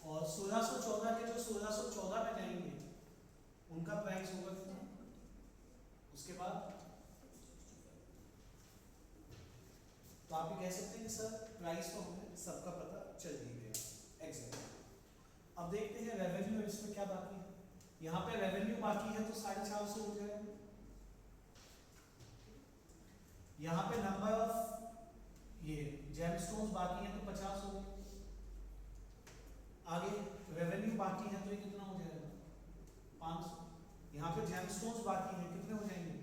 और 1614 के जो 1614 में जाएंगे उनका प्राइस होगा कितना, उसके बाद तो आप ये कह सकते हैं कि सर प्राइस तो हमें सबका पता चल ही गया एग्जैक्ट। अब देखते हैं रेवेन्यू इसमें क्या बाकी है। यहाँ पे रेवेन्यू बाकी है तो 450 हो जाएगा। यहाँ पे नंबर ऑफ ये जेमस्टोन्स बाकी है तो 50 हो गए। आगे रेवेन्यू बाकी है तो ये कितना हो जाएगा 500। यहाँ पे जेमस्टोन्स बाकी है कितने हो जाएंगे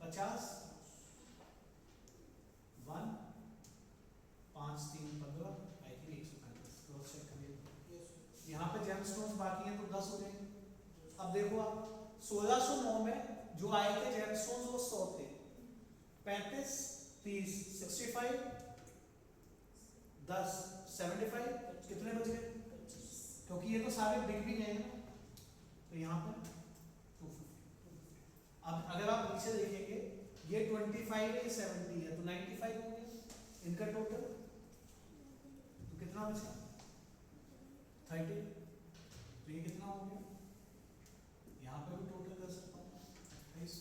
50, 1, 5, 3, 15, आई थिंक 135, क्रॉस चेक करिए। यहाँ पे जेमस्टोन्स बाकी हैं तो 10 हो जाएंगे। अब देखो आप 1609 में जो आए थे जेमस्टोन्स वो 100 थे, 35, 30, 65, 10, 75, कितने बच गए, क्योंकि ये तो सारे बिक भी गए ना, तो यहाँ पर 250। अब अगर आप नीचे देखेंगे ये 25 है ये 70 है तो 95 हो गया इनका टोटल, तो कितना बचा 30, तो ये कितना हो गया, यहाँ पे भी टोटल कर सकता हूँ 28।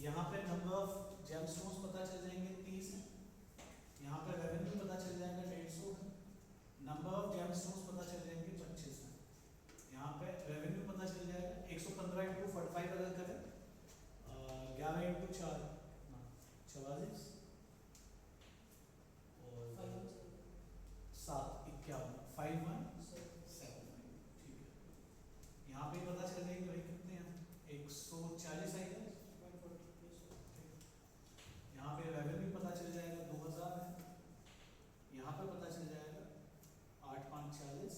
यहाँ पे नंबर ऑफ जेमस्टोन्स पता चल जाएंगे 30 है, यहाँ पे रेवेन्यू पता चल जाएगा 150 है, नंबर ऑफ जेमस्टोन्स पता चल जाएंगे 25 है, यहाँ पे रेवेन्यू पता चल जाएगा 115 × 45 अगर करें 11 × 4 44 और 7 51 5175, ठीक है। यहाँ पे पता चल जाएंगे भाई कितने हैं 140 आएगा, यहाँ पे रेवेन्यू पता चल जाएगा 2000 है, यहाँ पे पता चल जाएगा 8 5 40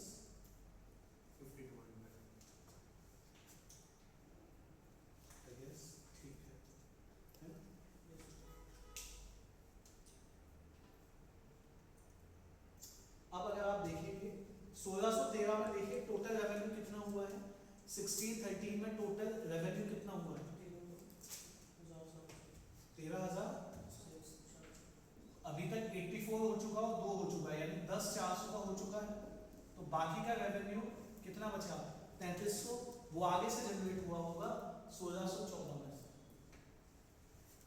5200, ठीक है। अब अगर आप देखेंगे 1613 में देखिए टोटल रेवेन्यू कितना हुआ है, 1613 में टोटल रेवेन्यू कितना हुआ है 13,000, अभी तक 84 हो चुका और 2 हो चुका है यानी 10,400 का हो चुका है, तो बाकी का रेवेन्यू कितना बचा 3300, वो आगे से जनरेट हुआ होगा 1614 में से।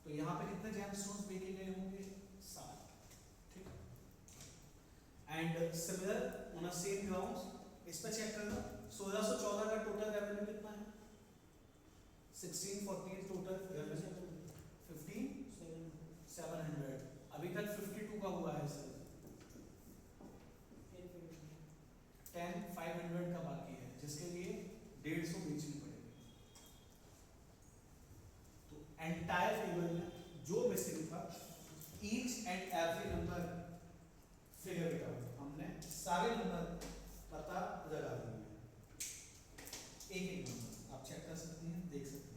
तो यहाँ पे कितने जेमस्टोन्स बेचे गए होंगे 7, ठीक है। And similar on a same grounds इस पे चेक करना 1614 का टोटल रेवेन्यू कितना है 1614 टोटल रेवेन्यू 15,700, अभी तक 52 का हुआ है सर, 10,500 का बाकी है जिसके लिए 150 बेचनी पड़ेगी। तो एंटायर टेबल में जो मिसिंग था each and every number figure it out, हमने सारे नंबर पता लगा दिए हैं, एक एक नंबर आप चेक कर सकते हैं देख सकते हैं।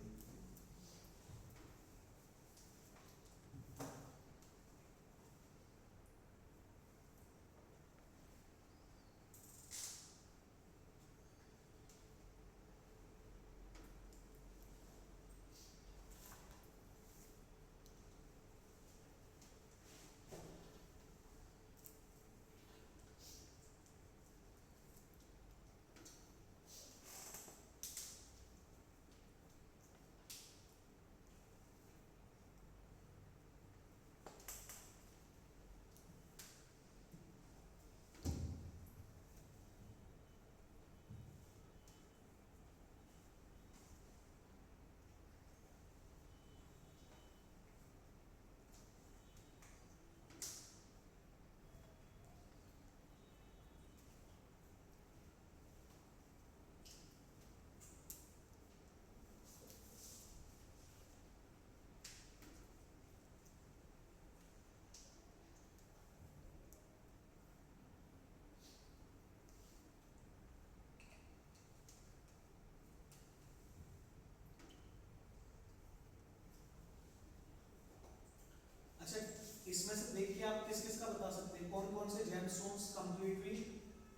इसमें से देखिए आप किस किस का बता सकते हैं, कौन कौन से जेमस्टोन्स कंप्लीटली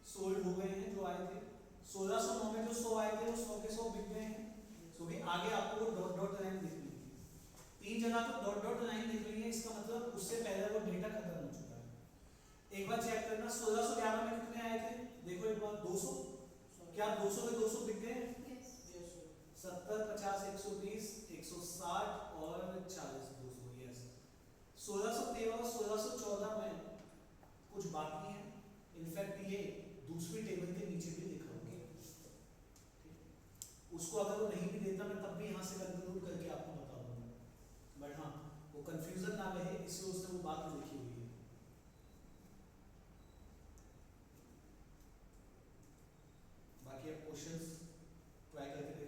सोल्ड हो गए हैं जो आए थे। 1609 में जो 100 आए थे वो 100 के 100 बिक गए हैं, क्योंकि आगे आपको डॉट डॉट लाइन दिख रही है, 3 जगह तो डॉट डॉट लाइन दिख रही है, इसका मतलब उससे पहले वो डेटा खत्म हो चुका है। एक बार चेक करना 1611 में कितने आए थे, देखो एक बार 200, क्या 200 के 200 बिक गए हैं? 70 50 120 160 और 40 200, यस। 1613 और 1614 में कुछ बाकी है, इनफैक्ट ये दूसरी टेबल के नीचे भी लिखा होगा, उसको अगर वो नहीं भी देता मैं तब भी यहाँ से कंक्लूड करके आपको बता दूंगा, बट हाँ वो कंफ्यूजन ना रहे इसलिए उसने वो बात लिखी हुई है। बाकी आप क्वेश्चंस ट्राई करके देखो।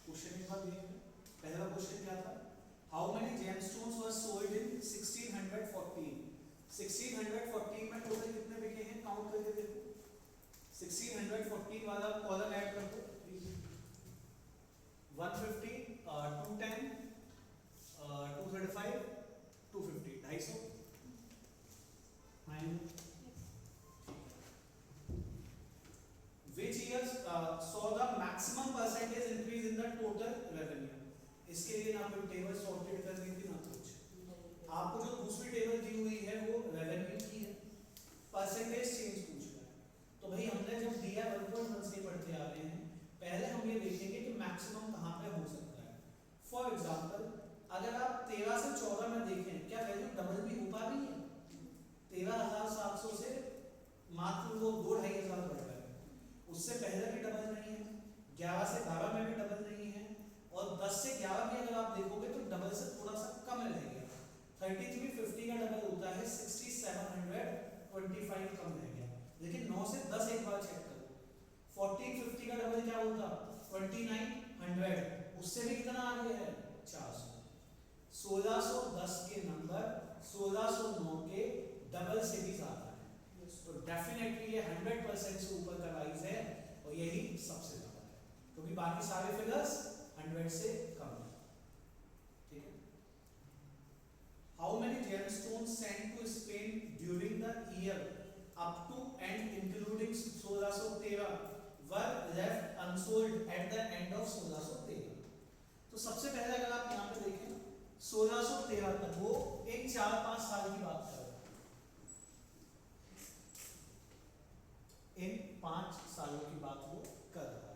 क्वेश्चन एक बार देख लें। पहला क्वेश्चन क्या था, how many gemstones were sold in 1614। 1614 में टोटल कितने बिके हैं काउंट करके देखो, 1614 वाला कॉलम ऐड कर दो, 150 210 235 250 250 Which years saw the maximum percentage increase in the total revenue? इसके लिए ना कोई टेबल सॉर्टेड करनी थी ना कुछ, आपको जो दूसरी टेबल दी हुई है वो रेवेन्यू की है, परसेंटेज चेंज पूछ रहा है, तो भाई हमने जब दिया 1.1 से पढ़ते आ रहे हैं, पहले हम ये देखेंगे कि मैक्सिमम कहाँ पे हो सकता है। फॉर एग्जांपल अगर आप 13 से 14 में देखें, क्या वैल्यू डबल भी हो पा रही है? 13,700 से मात्र वो 2,500 बढ़ रहा है, उससे पहले भी डबल नहीं है, 11 से 12 में भी डबल नहीं है, और 10 से 11 भी अगर आप देखोगे तो डबल से थोड़ा सा कम रह गया। 3350 का डबल होता है 6725 कम रह गया, लेकिन 9 से 10 एक बार चेक करो, 1450 का डबल क्या होता 2900, उससे भी कितना आ गया है 400। 1610 के नंबर 1609 के डबल से भी ज्यादा है, तो डेफिनेटली ये 100% से ऊपर का राइज है और यही सबसे ज्यादा है, क्योंकि बाकी सारे फिगर्स 100 से कम है। ठीक है, how many gemstones sent to Spain during the year up to and including 1613 were left unsold at the end of 1613। तो सबसे पहले अगर आप यहाँ पे देखें 1613 तक वो एक 4-5 साल की बात कर रहा है, इन 5 सालों की बात वो कर रहा है।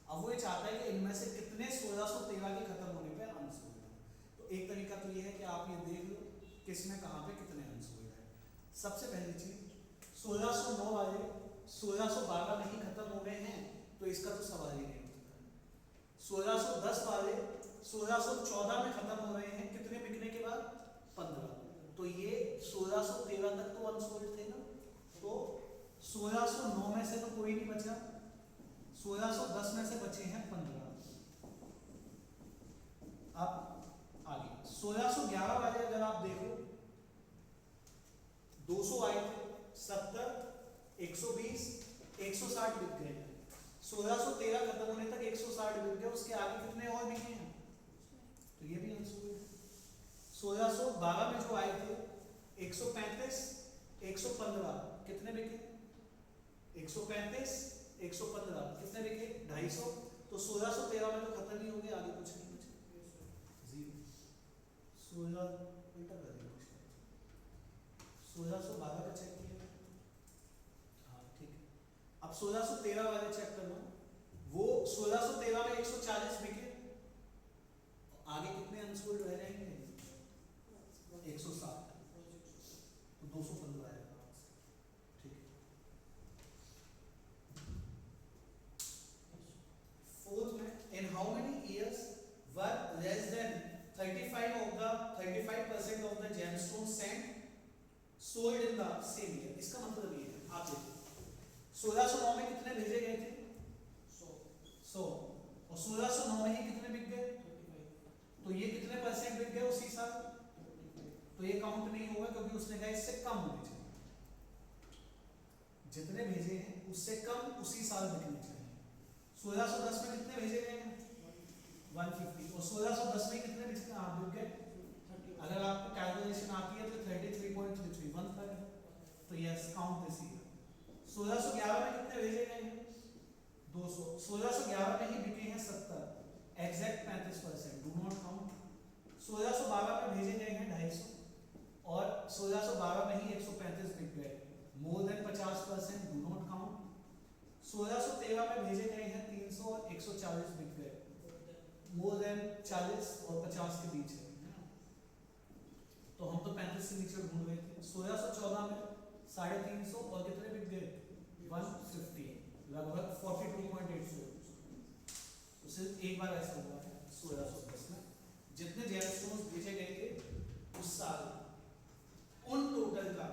अब वो ये चाहता है कि इनमें से कितने 1613 के खत्म होने पे अनसोल्ड हैं। तो एक तरीका तो ये है कि आप ये देख लो किसमें कहाँ पे कितने अनसोल्ड है। सबसे पहली चीज 1609 वाले 1612 में ही खत्म हो गए हैं, तो इसका तो सवाल ही नहीं उठता। 1610 वाले 1614 में खत्म हो रहे हैं, कितने बिकने के बाद 15, तो ये 1613 तक तो अनसोल्ड थे ना, तो 1609 में से तो कोई नहीं बचा, 1610 में से बचे हैं 15। अब आगे 1611 वाले अगर आप देखो 200 आए थे, 70 120 160 बिक गए, 1613 खत्म होने तक 160 बिक गए, उसके आगे कितने और बिके हैं, तो ये भी अनसोल्ड है। 1612 में जो आए थे 135 115 कितने बिके, 135 115 कितने बिके 250, तो 1613 में तो खत्म ही हो गया, आगे कुछ नहीं बचा, 0। 16 एंटर कर दिया कुछ 1612 का चेक किया। हाँ ठीक है। अब 1613 वाले चेक करना, वो 1613 में 140 बिके, आगे कितने अनसोल्ड रह जाएंगे? 160, तो 215 आएगा। ठीक है। फोर्थ में, in how many years were less than 35% of the gemstone sent sold in the same year. इसका मतलब ये है, आप देखो 1609 में कितने भेजे गए थे? 100। और 1609 में ही कितने बिक गए? 35। तो ये कितने परसेंट बिक गए उसी साल? तो ये काउंट नहीं होगा क्योंकि उसने कहा इससे कम होने चाहिए, जितने भेजे हैं उससे कम उसी साल बिकने चाहिए। 1610 में कितने भेजे गए हैं? 150। और 1610 में कितने बिक गए? अगर आपको कैलकुलेशन आती है तो 33.33 वन थर्ड, तो यस काउंट दिस ईयर। 1611 में कितने भेजे गए हैं? 200। 1611 में ही बिके हैं 70, एग्जैक्ट 35%, डू नॉट काउंट। 1612 में भेजे गए हैं 250 और 1612 में ही 135 बिक गए, more than 50%, do not count. 1613 में भेजे गए हैं 300 और 140 बिक गए, मोर देन 40 और 50 के बीच है ना, तो हम तो 35 से नीचे ढूंढ रहे थे। 1614 में 350 और कितने बिक गए? 150, लगभग 42.84। तो सिर्फ एक बार ऐसा हुआ है 1610 में, जितने जेमस्टोन्स बेचे गए थे उस साल उन टोटल का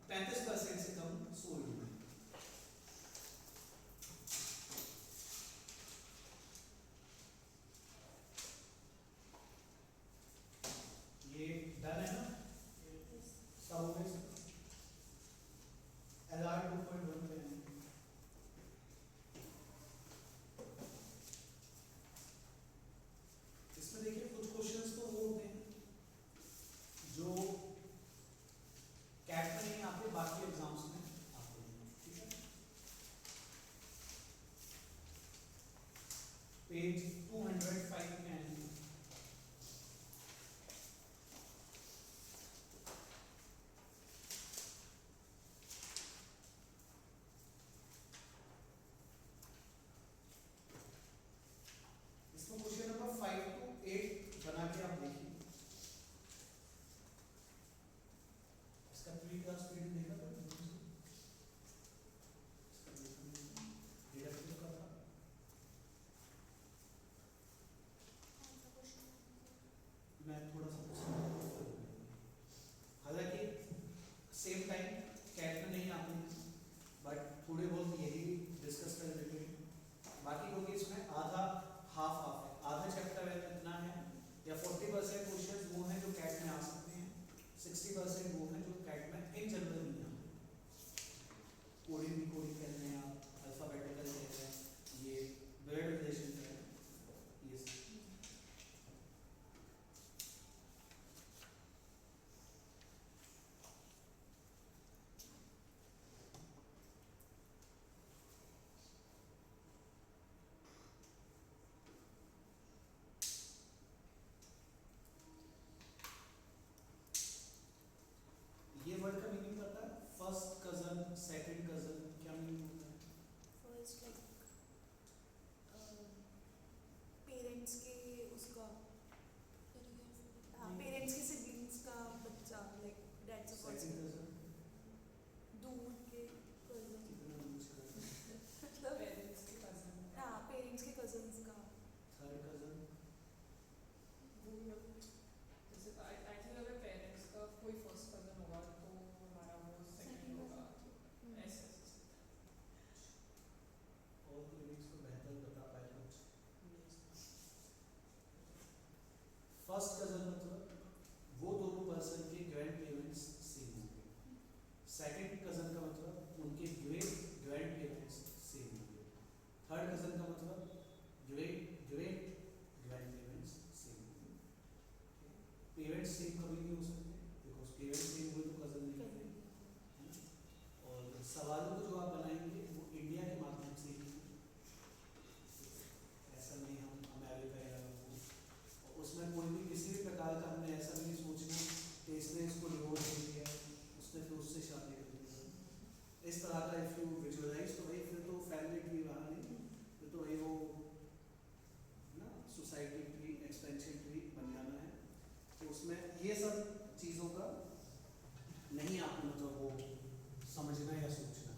35% से कम सोल्ड हुए। ये डन है ना? सब हो गए। LR 2.1 पे है। इसमें देखिए कुछ क्वेश्चंस तो वो होते हैं जो कैट में नहीं आते, बाकी एग्जाम्स में आते हैं। ठीक है, पेज 205 में आएंगे। इसमें क्वेश्चन नंबर 5 to 8 बना के आप देखिए। इसका प्री क्लास वीडियो देखा था? डिडक्टिव का था। कौन सा क्वेश्चन? मैं थोड़ा सा पूछूंगा, हालांकि सेम टाइम कैट में नहीं आते हैं, बट थोड़े बहुत यही डिस्कस कर लेते हैं। बाकी क्योंकि इसमें आधा हाफ हाफ है, आधा चैप्टर है इतना है, या 40% क्वेश्चंस वो हैं जो कैट में आ सकते हैं, 60% वो हैं जो कैट में इन जनरल नहीं आते। कोडिंग भी कोडिंग कर रहे हैं आप, अल्फाबेटिकल कह रहे हैं, ये ब्लड रिलेशन है, ये सब। ये वर्ड का मीनिंग पता है? फर्स्ट कजन, सेकंड कजन, क्या मीनिंग होता है? फर्स्ट लाइक पेरेंट्स के उसका, हाँ पेरेंट्स के सिबलिंग्स का बच्चा, like that's a first. Second cousin दूर के कजन, कितना यूज करते हैं? मतलब पेरेंट्स के कजन, हाँ पेरेंट्स के कजन्स का। थर्ड कजन वो लोग जैसे आई थिंक अगर पेरेंट्स का कोई फर्स्ट कजन होगा तो हमारा वो सेकंड होगा, तो ऐसे और कोई भी इसको बेहतर बता पाए कुछ? फर्स्ट कजन मतलब वो दोनों पर्सन के ग्रैंड पेरेंट्स सेम होंगे। सेकंड कजन का मतलब उनके ग्रेट ग्रैंड पेरेंट्स सेम होंगे। थर्ड कजन का मतलब great great grand parents same होंगे। पेरेंट्स सेम कभी नहीं हो सकते, बिकॉज पेरेंट्स सेम हुए तो कजन नहीं होते, है ना? और सवालों को जो आप बनाएंगे वो इंडिया के माध्यम से ही, ऐसा नहीं हम अमेरिका या वो, और उसमें कोई भी किसी भी प्रकार का हमने ऐसा नहीं सोचना कि नहीं आपको मतलब वो समझना या सोचना।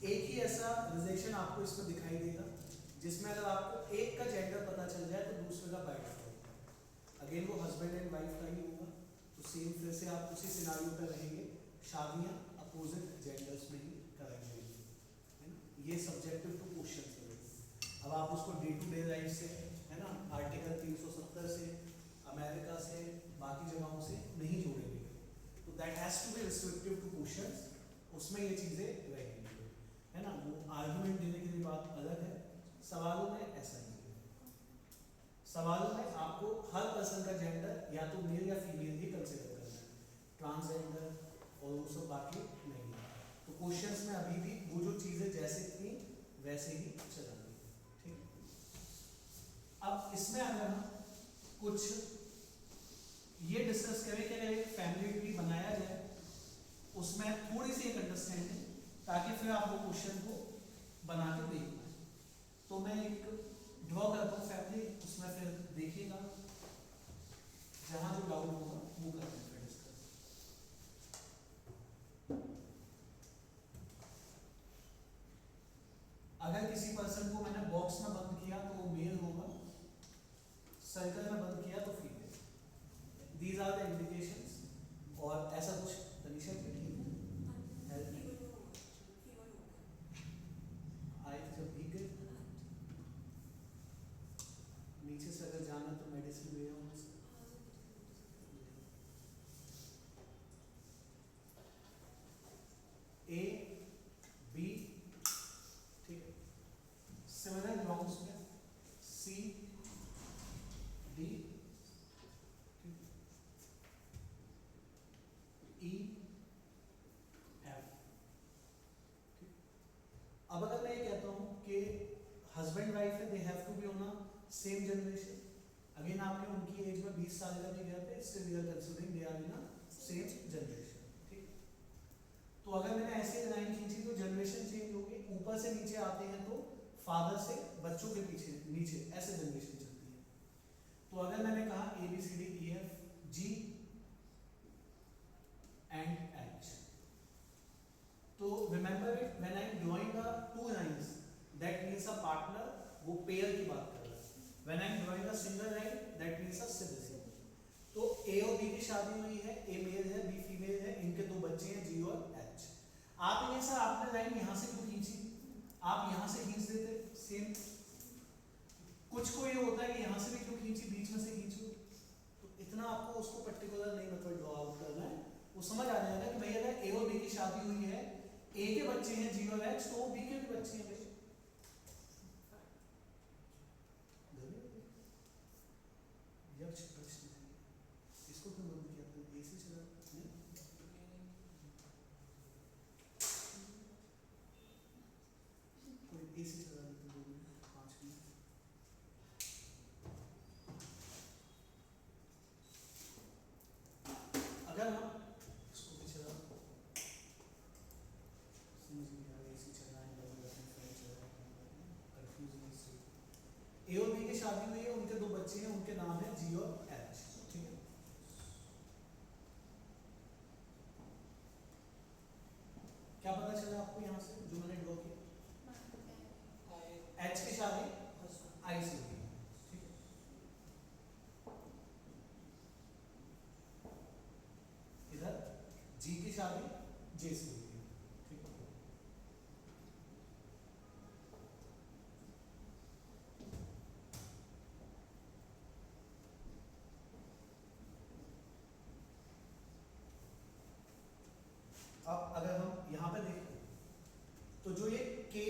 एक ही ऐसा रिलेशन आपको इसमें दिखाई देगा जिसमें अगर आपको एक का जेंडर पता चल जाए तो दूसरे का बाय डिफॉल्ट होगा। अगेन वो हस्बैंड एंड वाइफ का ही होगा, तो सेम फिर से आप उसी सिनारियो पर रहेंगे, शादियां अपोजिट जेंडर्स में ही कराई जाएंगी, है ना। ये सब्जेक्टिव टू क्वेश्चन है। अब आप उसको डे टू डे लाइफ से, है ना, आर्टिकल 370 से, अमेरिका से, बाकी जगहों से नहीं जोड़ेंगे, तो that has to be restrictive to questions, उसमें ये चीजें रहेंगी, है ना। वो आर्गुमेंट देने की बात अलग है, सवालों में ऐसा नहीं है। सवालों में आपको हर पर्सन का जेंडर या तो मेल या फीमेल ही कंसिडर करना है, ट्रांसजेंडर और वो सब बाकी नहीं है। तो क्वेश्चंस में अभी भी वो जो चीजें जैसे थी वैसे ही चलेंगी, ठीक है। अब इसमें अगर हम कुछ ये डिस्कस करें कि अगर एक फैमिली ट्री बनाया जाए, उसमें थोड़ी सी एक अंडरस्टैंडिंग, ताकि फिर आप वो क्वेश्चन को बना के देख पाए। तो मैं एक ड्रॉ करता हूँ फैमिली, उसमें फिर देखिएगा, जहाँ जो डाउट होगा वो करते हैं फिर डिस्कस। अगर किसी पर्सन को मैंने बॉक्स में बंद किया तो वो मेल होगा, सर्कल में बंद किया तो female. These are the indications. और ऐसा कुछ तनिषा की आए जब भीग गए नीचे से, अगर जाना तो मेडिसिन ले आओ। ए बी, ठीक है, सिमिलर ग्राउंड्स में सी डी, ई एफ। अब अगर मैं ये कहता हूँ कि हस्बैंड वाइफ है, they have to be on a same generation, again आपके उनकी एज में 20 साल का भी गैप है, still we are considering they are in a same generation, ठीक। तो अगर मैंने ऐसे लाइन खींची तो जनरेशन चेंज होगी, ऊपर से नीचे आते हैं तो फादर से बच्चों के पीछे नीचे ऐसे जनरेशन चलती है। तो अगर मैंने कहा A B C D E F G and H, तो remember it, when I am drawing a two lines that means a partner, वो पेयर की बात कर रहा है। When I am drawing a single line that means a sibling. तो A और B की शादी हुई है, ए मेल है बी फीमेल है, इनके दो बच्चे हैं जी और एच। आप ये सर आपने लाइन यहाँ से क्यों खींची, आप यहाँ से खींच देते सेम। कुछ को ये होता है कि यहाँ से भी क्यों खींची, बीच में से खींचो। तो इतना आपको उसको पर्टिकुलर नहीं मतलब ड्रॉ आउट करना है, वो समझ आ जाएगा कि भैया अगर ए और बी की शादी हुई है, ए के बच्चे हैं जी और एच, तो बी के भी बच्चे हैं भाई। इसको क्यों बंद किया आपने, एसी चला नहीं? कोई एसी चला देते 2 मिनट 5 मिनट। अगर हम इसको भी चला, समझ नहीं आ रहा, एसी चला है फैन चला है, कंफ्यूजिंग से। ए और बी की शादी हुई है, उनके दो बच्चे हैं, उनके नाम है जी और एच, ठीक है। क्या पता चला आपको यहाँ से जो मैंने ड्रॉ किया, एच की शादी आई से हुई है, ठीक है। इधर जी की शादी जे से हुई है, ठीक है। अब अगर हम यहाँ पे देखें तो जो ये के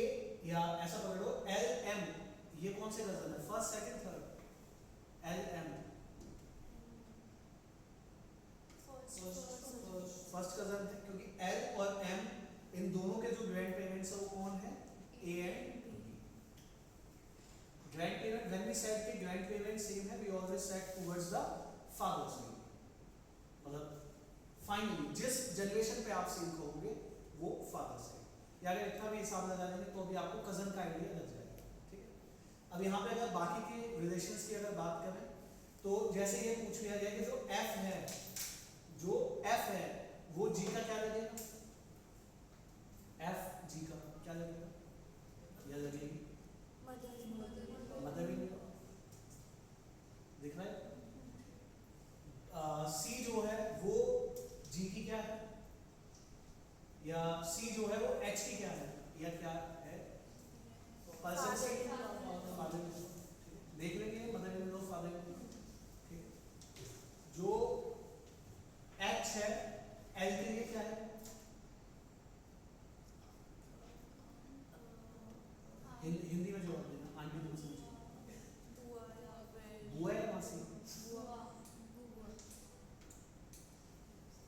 या ऐसा पकड़ो एल एम, ये कौन से कजन है, first second third, L M first cousin है, क्योंकि एल और एम इन दोनों के जो ग्रैंड पेरेंट्स है वो कौन है, A and B. Grand parent, when we said कि ग्रैंड पेरेंट सेम है, we always said towards the father's name, मतलब फाइनली जिस जनरेशन पे आप सेम कहोगे वो फादर्स नेम, या अगर इतना भी हिसाब लगा लेंगे तो अभी आपको कजन का आइडिया लग जाएगा, ठीक है। अब यहाँ पे अगर बाकी के रिलेशंस की अगर बात करें तो जैसे ये पूछ लिया गया कि जो एफ है जो एफ है वो जी का क्या लगेगा, एफ जी का क्या लगेगा, या लगेगी मदर इन लॉ, दिख रहा है। सी जो है वो जी की क्या है, या सी जो है वो एच की क्या है, या क्या है, पर्सन से फादर इन लॉ, देख लेंगे mother in law father in law, ठीक। जो एच है एल के लिए क्या है, हिंदी में जवाब देना, आंटी तुम समझो, बुआ या मासी,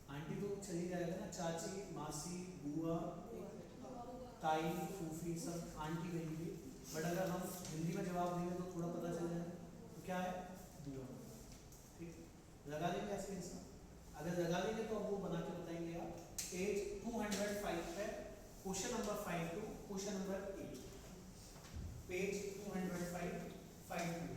आंटी तो चली जाएगा ना, चाची मासी बुआ ताई फूफी सब आंटी कहेंगे, बट अगर हम हिंदी में जवाब देंगे तो थोड़ा पता चल जाएगा, तो क्या है बुआ, ठीक। लगा देंगे ऐसे आंसर, अगर लगा देंगे तो अब वो बना के बताएंगे आप। पेज 205 पे question number 5 to question number 8, page 205 5 to.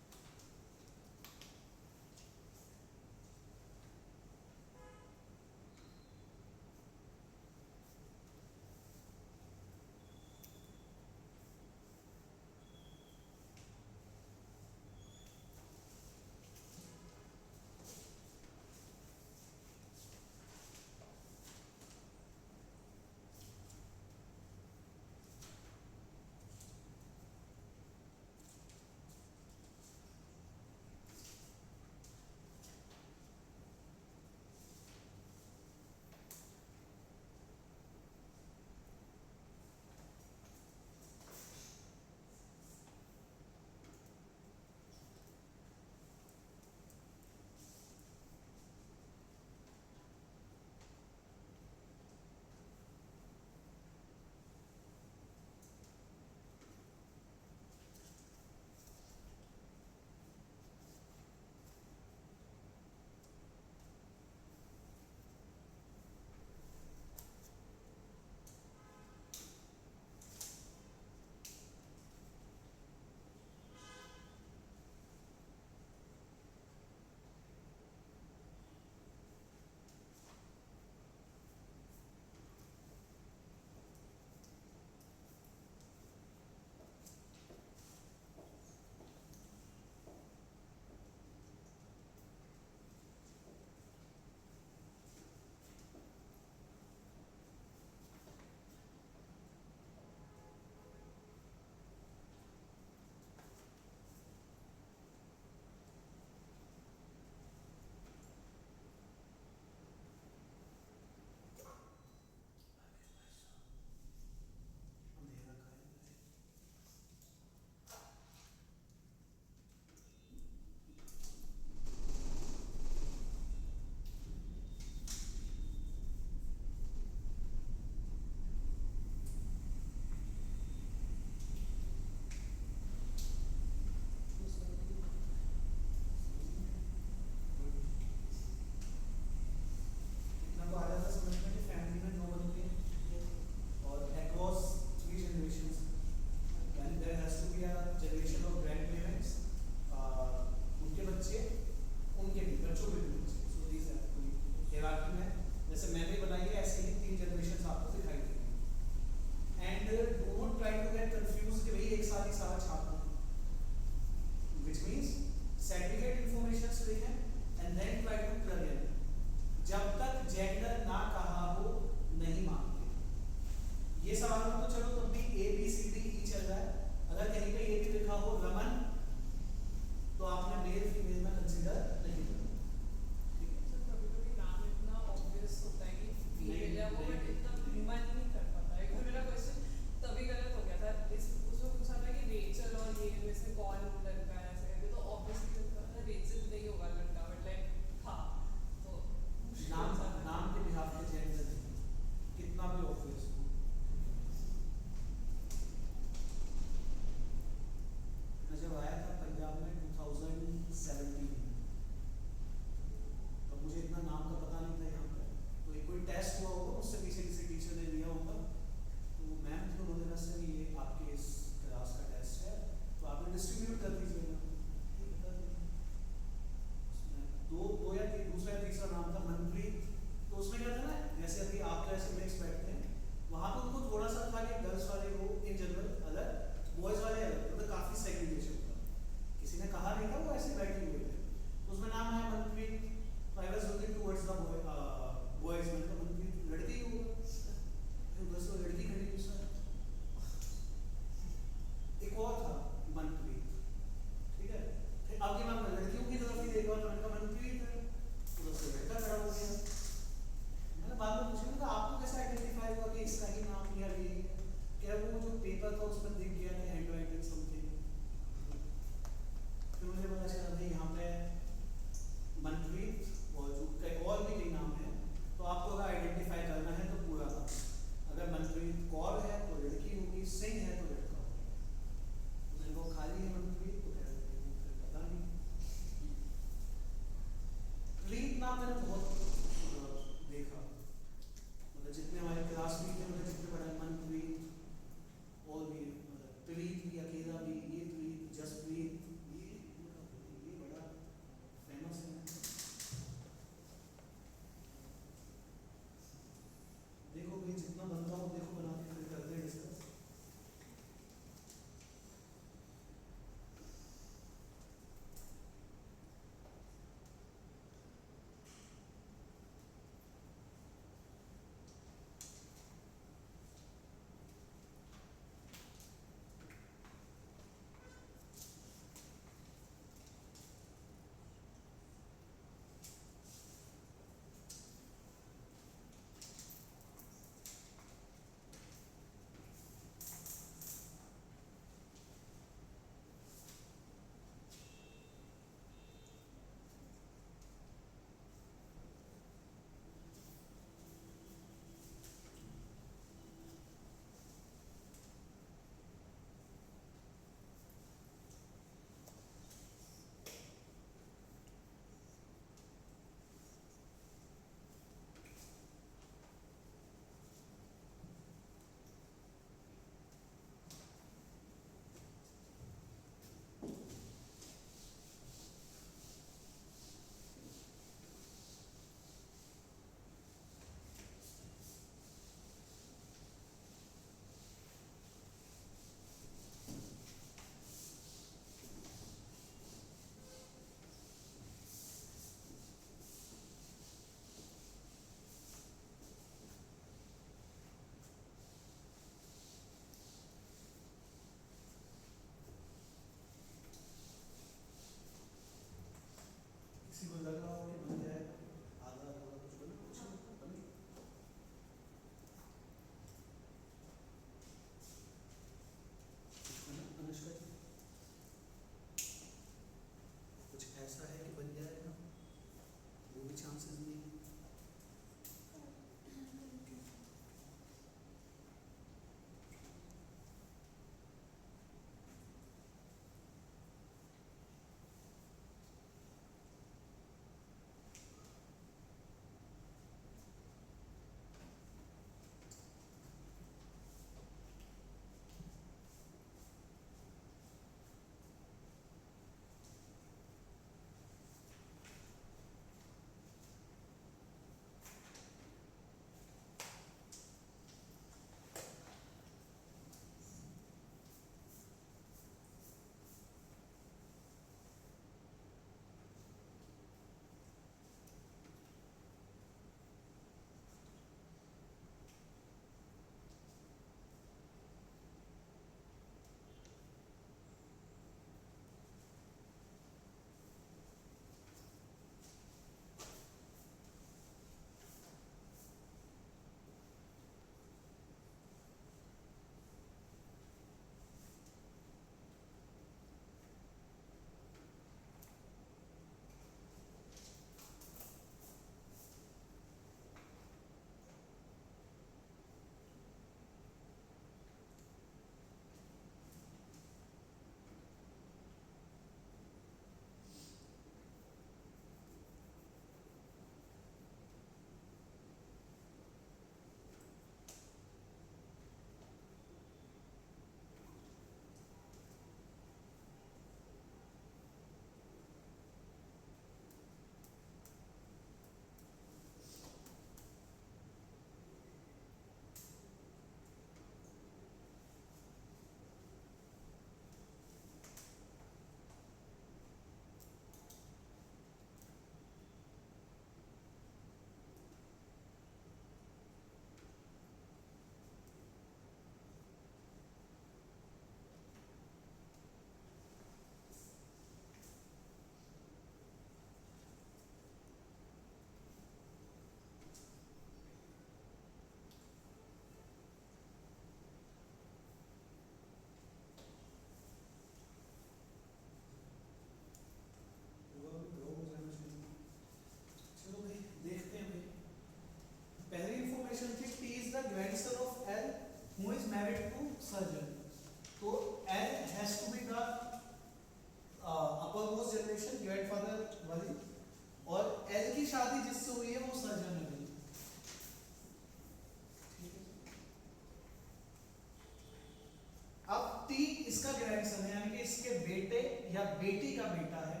या बेटी का बेटा है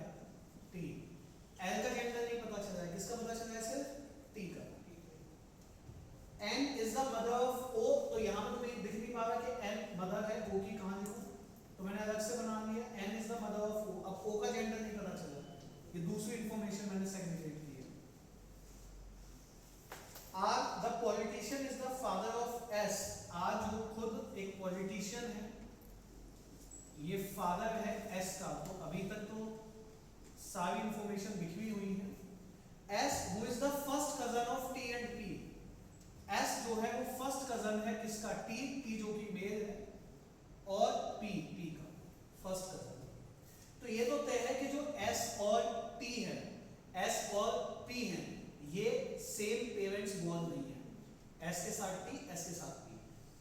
टी। एल का जेंडर नहीं पता चला है, किसका पता चला है? सिर्फ टी का। N is the mother of O, तो यहां पर तुम्हें दिख नहीं पा रहा कि एन मदर है, ओ की कहां लिखूं, तो मैंने अलग से बना लिया। N is the mother of O. अब ओ का जेंडर नहीं पता चला, ये दूसरी इंफॉर्मेशन मैंने सेग्रीगेट की है। R the politician is the father of S. R जो खुद एक पॉलिटिशियन है, ये फादर है एस का। तो अभी तक तो सारी इंफॉर्मेशन बिखरी हुई है। S who is the first cousin of T and P. S जो है वो फर्स्ट कजन है किसका? टी। टी जो कि मेल है, और पी का फर्स्ट कजन। तो ये तो तय है कि जो एस और टी है, एस और पी हैं, ये सेम पेरेंट्स बॉर्न नहीं है। एस के साथ टी, एस के साथ P.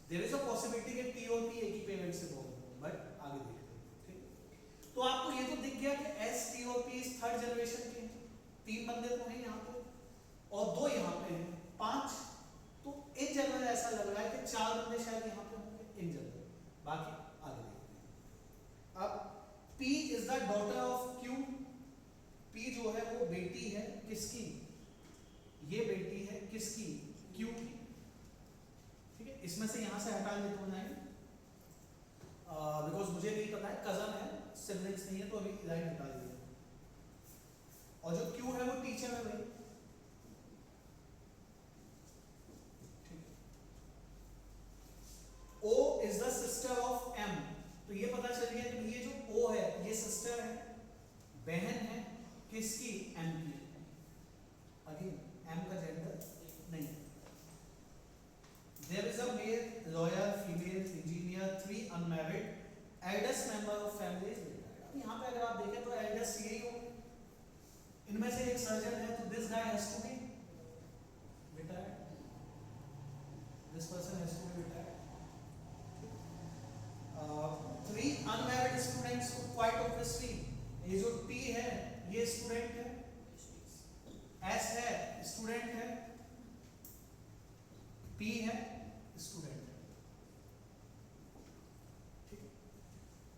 There is a possibility कि टी और पी एक ही पेरेंट से बॉर्न हो, बट आगे देखते हैं। ठीक, तो आपको ये तो दिख गया कि एस, टी और पी थर्ड जनरेशन के हैं। 3 बंदे तो हैं यहाँ पे और 2 यहाँ पे हैं, 5। तो इन जनरल ऐसा लग रहा है कि 4 बंदे शायद यहाँ पे होंगे इन जनरल, बाकी आगे देखते हैं। अब P is the daughter of Q। P जो है वो बेटी है किसकी? ये बेटी है किसकी? Q की। ठीक है, इसमें से यहां से हटा लेते हो जाएंगे, बिकॉज मुझे नहीं पता है, कजन है, सिबलिंग्स नहीं है, तो अभी लाइन हटा लिया। और जो Q है वो टीचर है भाई। O is the sister of M। तो ये पता चल गया कि ये जो O है ये सिस्टर है, बहन है किसकी? M की। अगेन M का जेंडर नहीं। There is a male, lawyer, female, engineer, 3 unmarried, eldest member of family is retired। अब यहाँ पे अगर आप देखें तो eldest यही होंगे, इनमें से एक सर्जन है, तो this guy has to be retired, this person has to be retired। 3 unmarried students, quite obviously ये जो T है ये स्टूडेंट है, S है स्टूडेंट है, P है स्टूडेंट है। ठीक,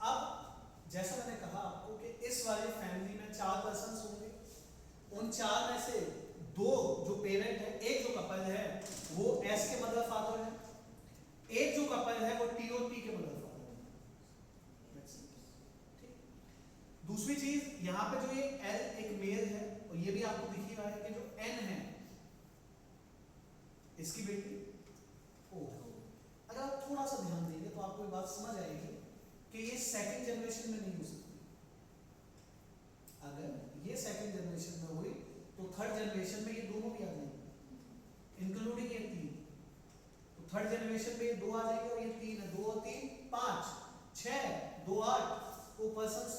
अब जैसा मैंने कहा आपको कि इस वाली फैमिली में 4 पर्सन्स होंगे, उन 4 में से 2 जो पेरेंट है, एक जो कपल है वो S के मदर फादर है, एक जो कपल है वो T और P के मदर फादर है। दूसरी चीज यहाँ पे जो ये L एक मेल है, और ये भी आपको दिख ही रहा है कि जो N है इसकी बेटी O। अगर आप थोड़ा सा ध्यान देंगे तो आपको ये बात समझ आएगी कि ये सेकंड जनरेशन में नहीं हो सकती। अगर ये सेकंड जनरेशन में हुई तो थर्ड जनरेशन में ये दोनों भी आ जाएंगे, इंक्लूडिंग ये 3। तो थर्ड जनरेशन में ये 2 आ जाएंगे और ये 3 है, 2 और 3 5 6 2 8, वो पर्सन्स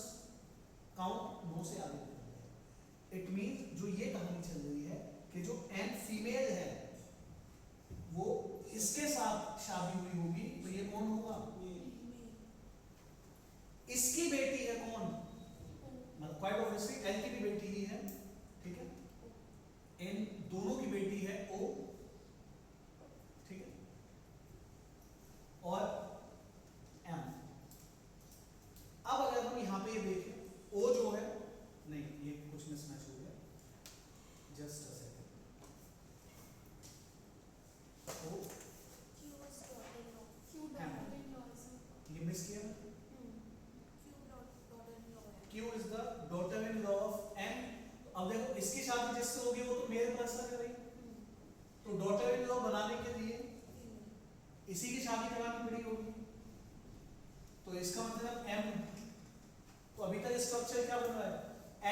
काउंट 9 से आगे बढ़ गया। इट मींस जो ये कहानी चल रही है कि जो N फीमेल है वो इसके साथ शादी हुई होगी, तो ये कौन होगा? इसकी बेटी है कौन? मतलब क्वाइट ऑब्वियसली L की भी बेटी ही है। ठीक है, इन दोनों की बेटी है O। ठीक है, और M। अब अगर हम यहाँ पे देखें O जो है, नहीं ये कुछ मिसमैच हो गया, जस्ट अ सेकंड। O ये मिस किया, Q is the daughter in law of M। अब देखो इसकी शादी जिससे होगी वो तो मेल पर्सन है भाई, तो डॉटर इन लॉ बनाने के लिए इसी की शादी करानी पड़ी होगी, तो इसका मतलब M। तो अभी तक स्ट्रक्चर क्या बन रहा है?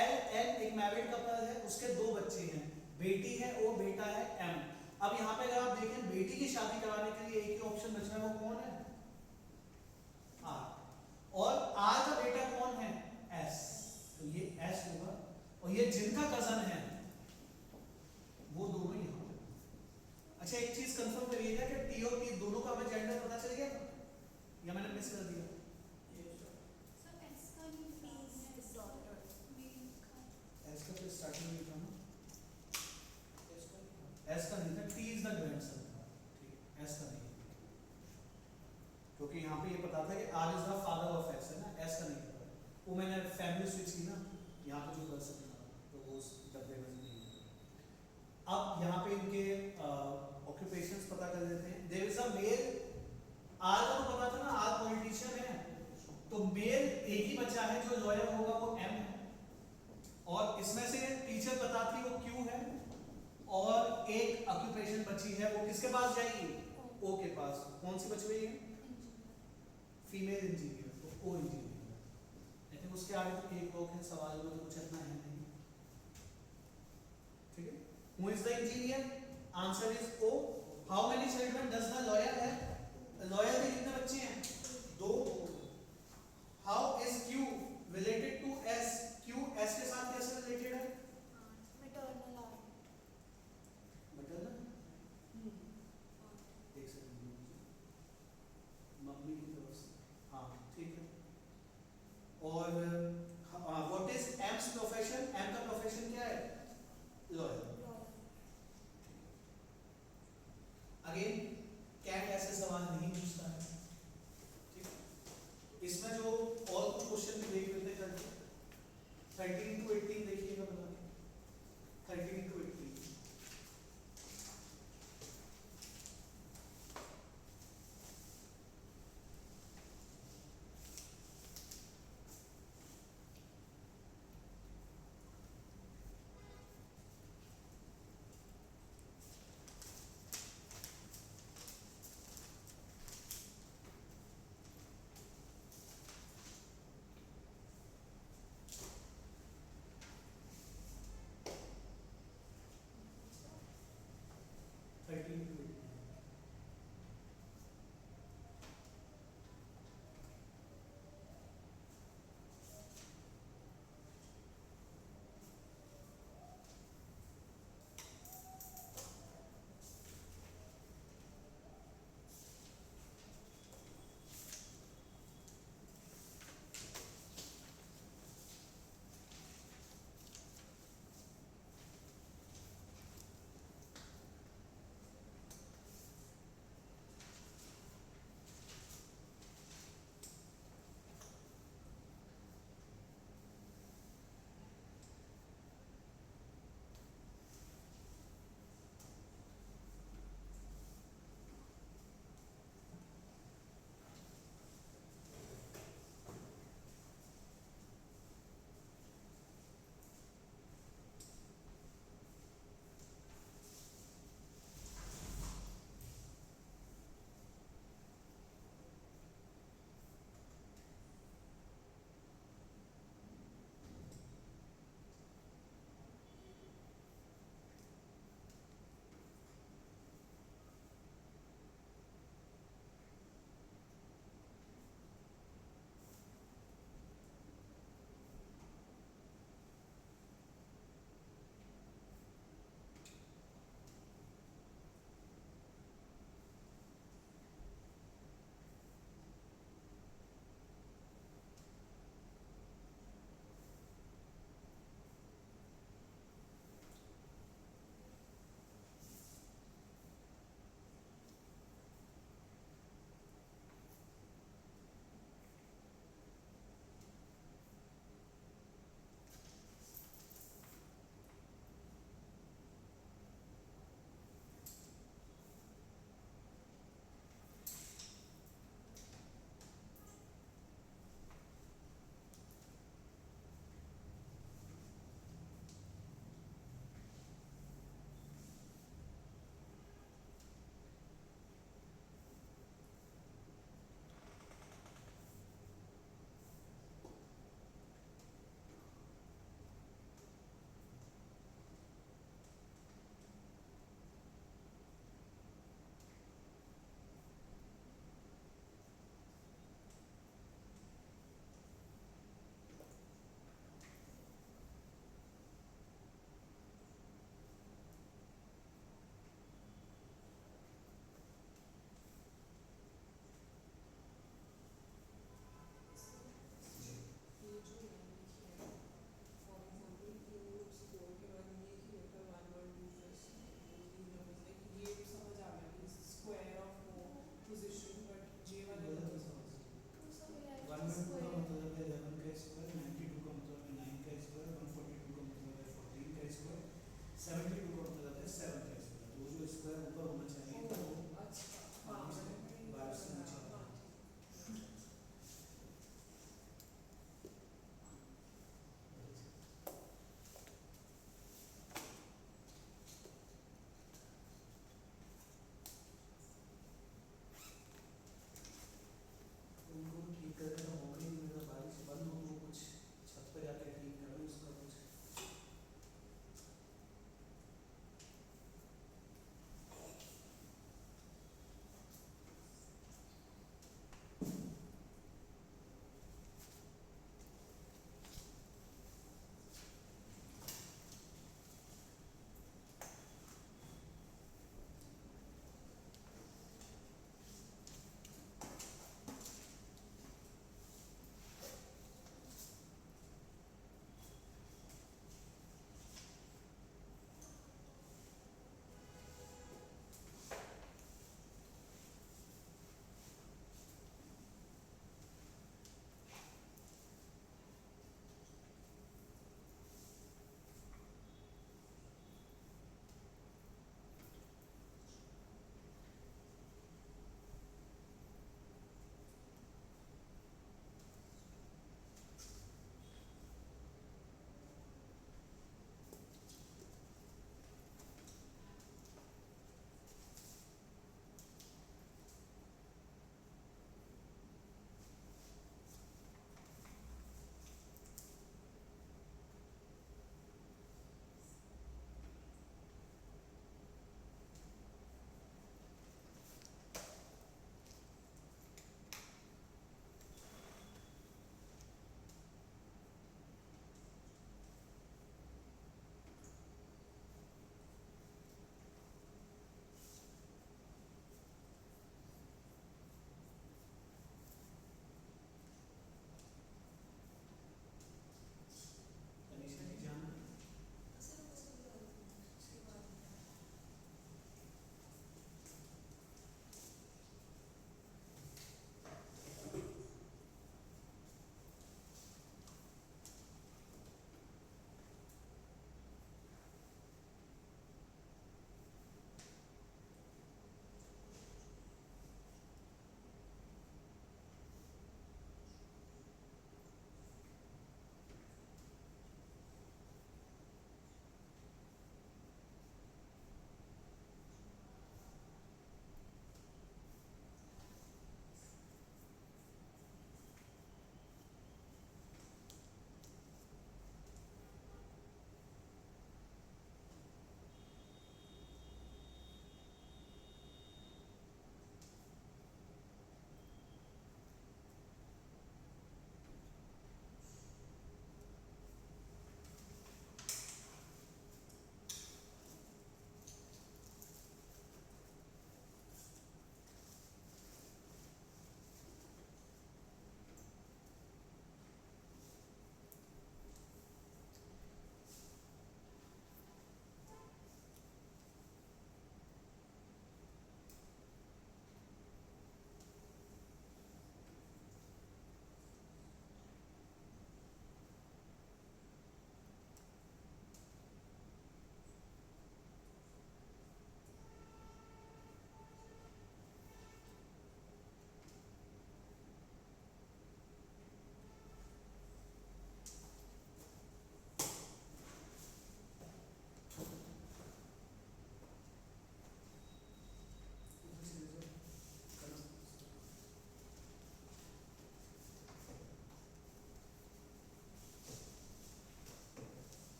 L N एक मैरिड कपल है, उसके 2 बच्चे हैं, बेटी है O, बेटा है M। अब यहाँ पे अगर आप देखें बेटी की शादी कराने के लिए एक ही ऑप्शन बच रहा है, वो कौन है? R। और R का बेटा कौन है? S। तो ये S होगा, और ये जिनका कजन है वो दोनों यहाँ पे। अच्छा एक चीज कंफर्म करिएगा कि T और P दोनों का हमें जेंडर पता चल गया या मैंने मिस कर दिया? S का तो स्टार्टिंग में था ना, S का नहीं था, T इज द ग्रैंडसन था। ठीक है, S का नहीं, क्योंकि यहाँ पे ये पता था कि R is the father of S है ना, S का नहीं पता। पे स्विच की ना, यहाँ पे जो कर्सर था तो वो उस डब्बे में नहीं है। अब यहाँ पे इनके ऑक्यूपेशंस पता कर लेते हैं। There is a male, R का तो पता था ना, आर पॉलिटिशियन है, तो मेल एक ही बच्चा है जो लॉयर होगा वो एम है, और इसमें से टीचर पता थी वो क्यू है, और एक ऑक्यूपेशन बची है वो किसके पास जाएगी, ओ के पास। कौन सी बची हुई है, फीमेल इंजीनियर, तो ओ इंजीनियर। आई थिंक उसके आगे तो एक लोग हैं, सवाल में तो कुछ इतना है नहीं, ठीक है। Who is the engineer, answer is O. How many children does the lawyer have, lawyer के कितने बच्चे हैं, 2। How is Q related to S, Q S के साथ कैसे रिलेटेड है, मैटरनल आर। मतलब एक सेकंड, मम्मी की तरफ से, हाँ ठीक है। और what is M's profession, M का प्रोफेशन क्या है, लॉयर। अगेन कैट ऐसे सवाल नहीं पूछता है, ठीक है। इसमें जो और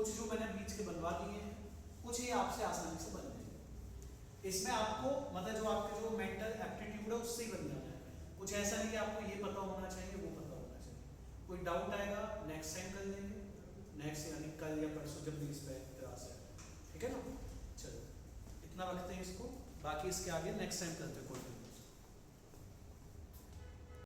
कुछ जो मैंने बीच के बनवा दिए हैं, कुछ ये आपसे आसानी से बन जाएंगे। इसमें आपको मतलब जो आपके जो मेंटल एप्टीट्यूड है उससे ही बन जाना है, कुछ ऐसा नहीं कि आपको ये पता होना चाहिए वो पता होना चाहिए। कोई डाउट आएगा नेक्स्ट टाइम कर लेंगे, नेक्स्ट यानी कल या परसों जब भी इस पर क्लास है, ठीक है ना। चलो इतना रखते हैं इसको, बाकी इसके आगे नेक्स्ट टाइम करते हैं कोई